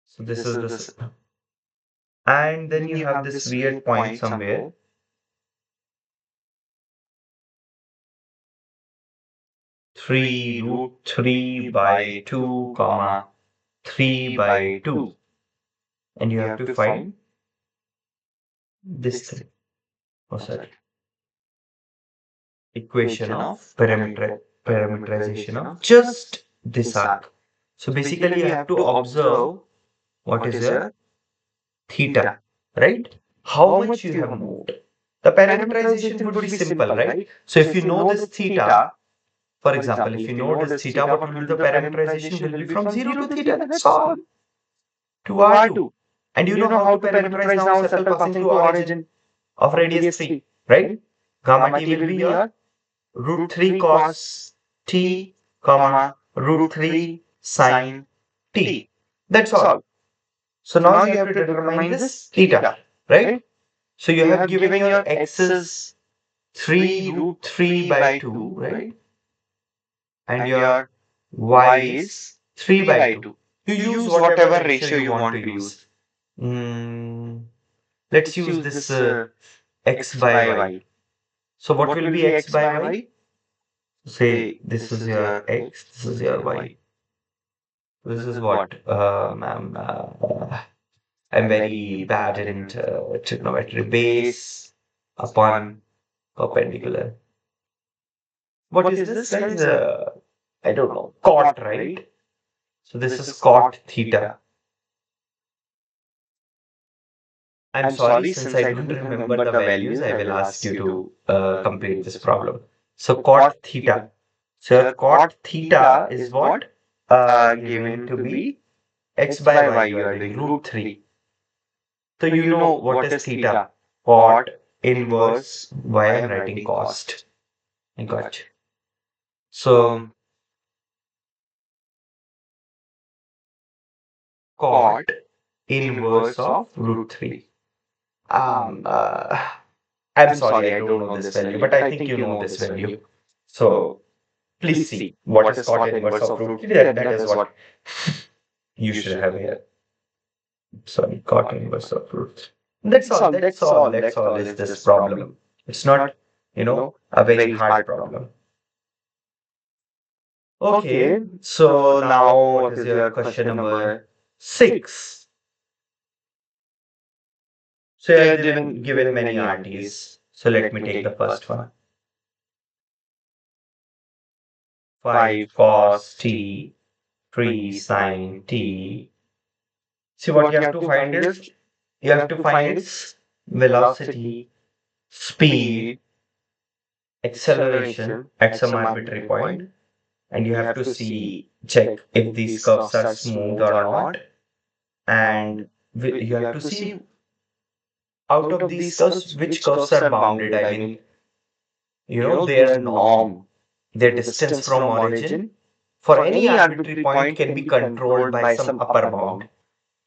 So this is this. And then you have this weird point somewhere. 3 root 3 by 2 comma 3 by 2. And you have to find this thing. Oh, sorry. Equation of parameterization of just this arc. So basically, you have to observe what is your theta, right? How much you have moved. The parameterization would be simple, right? So if you know this theta, for example, if you know this theta, what will be the parameterization? Will be from 0 to theta. That's all. To R2. And you know how to parameterize now a circle passing through origin of radius 3, right? Gamma t will be your root 3 cos t, comma, root 3 sine t. That's all. So now you have to determine this theta, right? So you have given your x's 3 root 3 by 2, right? And your y is 3 by 2. You use whatever ratio you want to use. Mm, let's use this x by y. So what will be x by y? Say this is your x, this is your y. This is what, I'm very bad in trigonometry. Base upon perpendicular. What is this, guys? I don't know. Cot, right? So this is cot theta. I'm sorry, since I don't remember the values, I will ask you to complete this problem. So cot theta. So your cot theta is what? Given to be x by y. You are doing root 3. So you know what is theta? Cot inverse. Why I'm writing cost? I got you. So cot inverse of root 3. Um, uh, I'm sorry, I don't know this value, but I think you know this value. So please see what is cot inverse of root 3. That is what you should have here. Sorry, cot inverse of root 3. That's all. That's all is this problem. It's not, a very hard problem. Okay, so now what is your question number 6? So you are given many RTs. So let me take the first one. 5 cos t, 3 sin t. See what you have to find is, you have to find its velocity, speed, acceleration at some arbitrary point, and you have to check if these curves are smooth or not, and you have to see out of these curves which curves are bounded. I mean, their norm, their distance from origin for any arbitrary point can be controlled by some upper bound.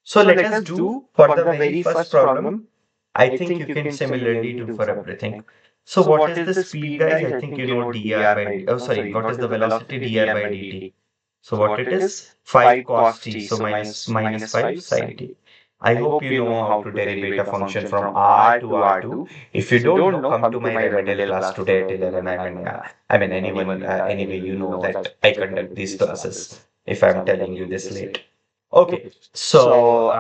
So let us do for the very first problem. I think you can similarly do for everything. So what is the speed, guys? I think you know dr by, oh sorry, what is the velocity? Dr by dt. So what it is? 5 cos t, so minus 5 sin t. I hope you know how to derivate a function from R to R2. If you don't know, come to my remedial class today at 11. I mean anyone, anyway, you know that I conduct these classes if I'm telling you this late. Okay, so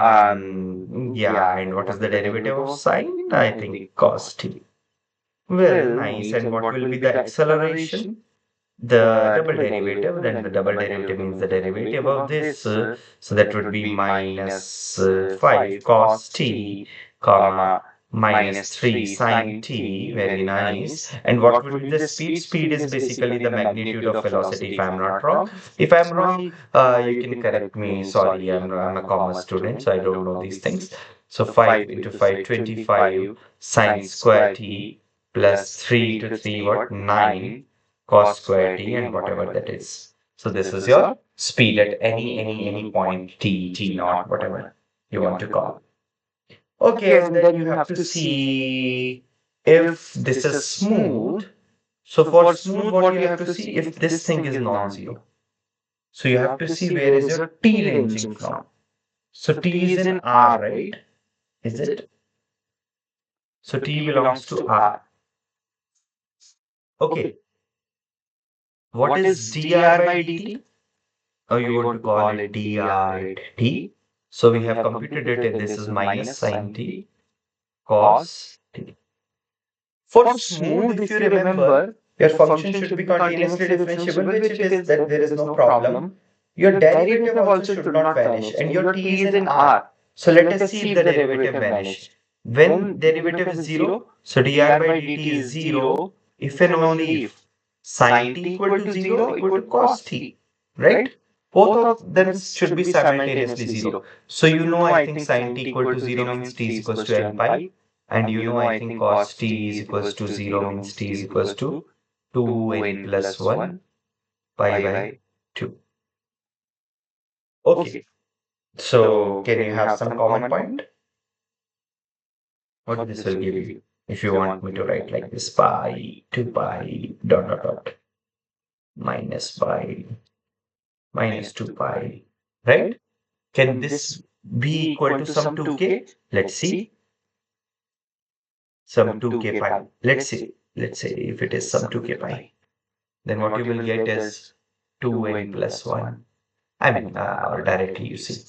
yeah, and what is the derivative of sine? I think cos t. Well, nice. And what will be the acceleration? The double derivative, then the double derivative means the derivative of this, so that would be minus 5 cos t, comma, minus 3 sin t. Very nice. And what would be the speed? Speed is basically the magnitude of velocity, if I'm not wrong. If I'm wrong, you can correct me. Sorry, I'm a commerce student, so I don't know these things. So 5 into 5, 25 sine square t plus 3 to 3, what? 9 cos square t and whatever that is. So this is your speed at any point t naught, whatever you want to call. Okay, and then you have to see if this is smooth. So for smooth, what you have to see if this thing is non-zero. So you have to see where is your t ranging from. So t is in R, right? Is it? So t belongs to R. Okay. What is dr by dt? Oh, you want to call it dr at t. So we have computed it, and this is minus sine t, cos t. For smooth, if you remember, your function should be continuously differentiable, which it is, that there is no problem. Your derivative also should not vanish, and your t is in r. So let us see if the derivative vanish. When derivative is 0, so dr by dt is 0 if and only if sin t equal to 0 equal to cos t, right? Both of them should be simultaneously 0. So you know, I think sin t equal to 0 means t is equals to n pi. And you know, I think cos t is equals to 0 means t is equals to 2n plus 1 pi by 2. Okay, so can you have some common point? What this will give you? If you want me to write like this, pi, 2 pi, dot dot dot, minus pi, minus 2 pi, right? Can this be equal to some 2k? Let's see. Some 2k pi. Let's say if it is some 2k pi, then what you will get is 2n plus 1. I mean, or directly you see.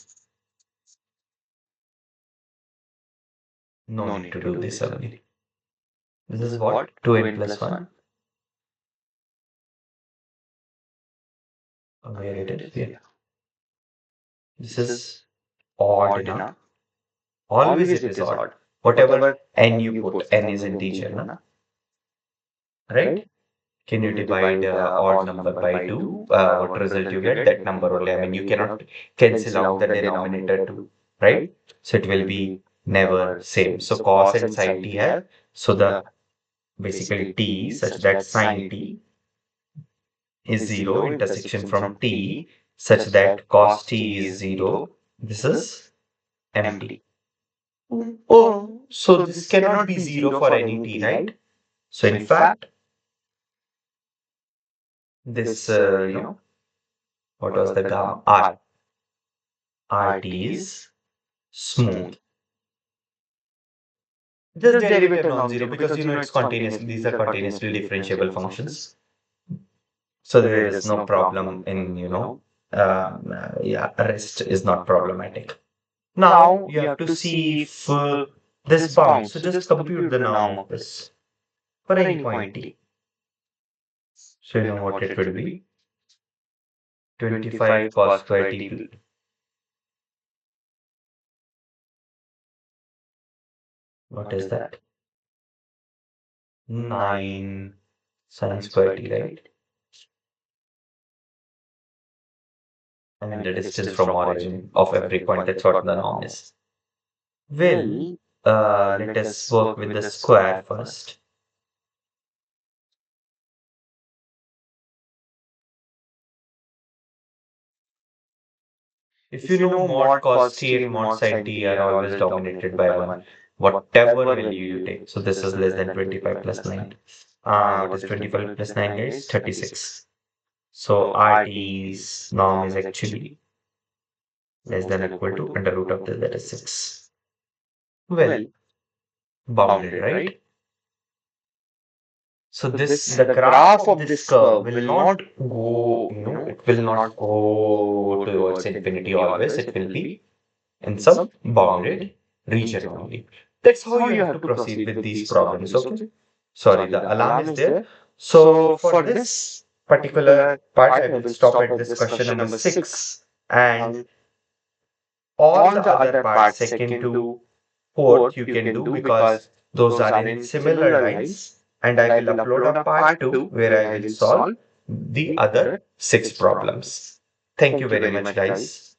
No need to do this only. This is what? 2n plus 1. Where it is? Here. This is odd enough. Always it is odd. Whatever n you put, n is integer, na? Right? Can you divide odd number by 2? What result you get? That number only. I mean, you cannot cancel out the denominator too, right? So it will be never same. So cos and sin t have, so the basically t such that sin t is 0 intersection from t such that cos t is 0. This is empty. Oh, so this cannot be 0 for any t, right? So in fact, this, what was the gamma? RT is smooth. Just derivative non-zero because you know it's continuously, these are continuously differentiable functions. So there is no problem in, yeah, rest is not problematic. Now you have to see if this bound. So just compute the norm of this for any point t. So you know what it will be. 25 cos square t. What is that? 9 sin square t, right? I mean the distance from origin of every point, that's what the norm is. Well, let us work with the square first. If you know mod cos t and mod sin t are always dominated by 1, whatever value you take. So this is less than 25 plus 9. What is 25 plus 9 guys? 36. So RT's norm is actually less than or equal to under root of this, that is 6. Well, bounded, right? So the graph of this curve will not go, it will not go towards infinity always. It will be in some bounded region only. That's how you have to proceed with these problems, okay? Sorry, the alarm is there. So for this particular part, I will stop at this question number 6, and all the other parts, second to fourth, you can do because those are in similar lines, and I will upload a part 2 where I will solve the other 6 problems. Thank you very much, guys.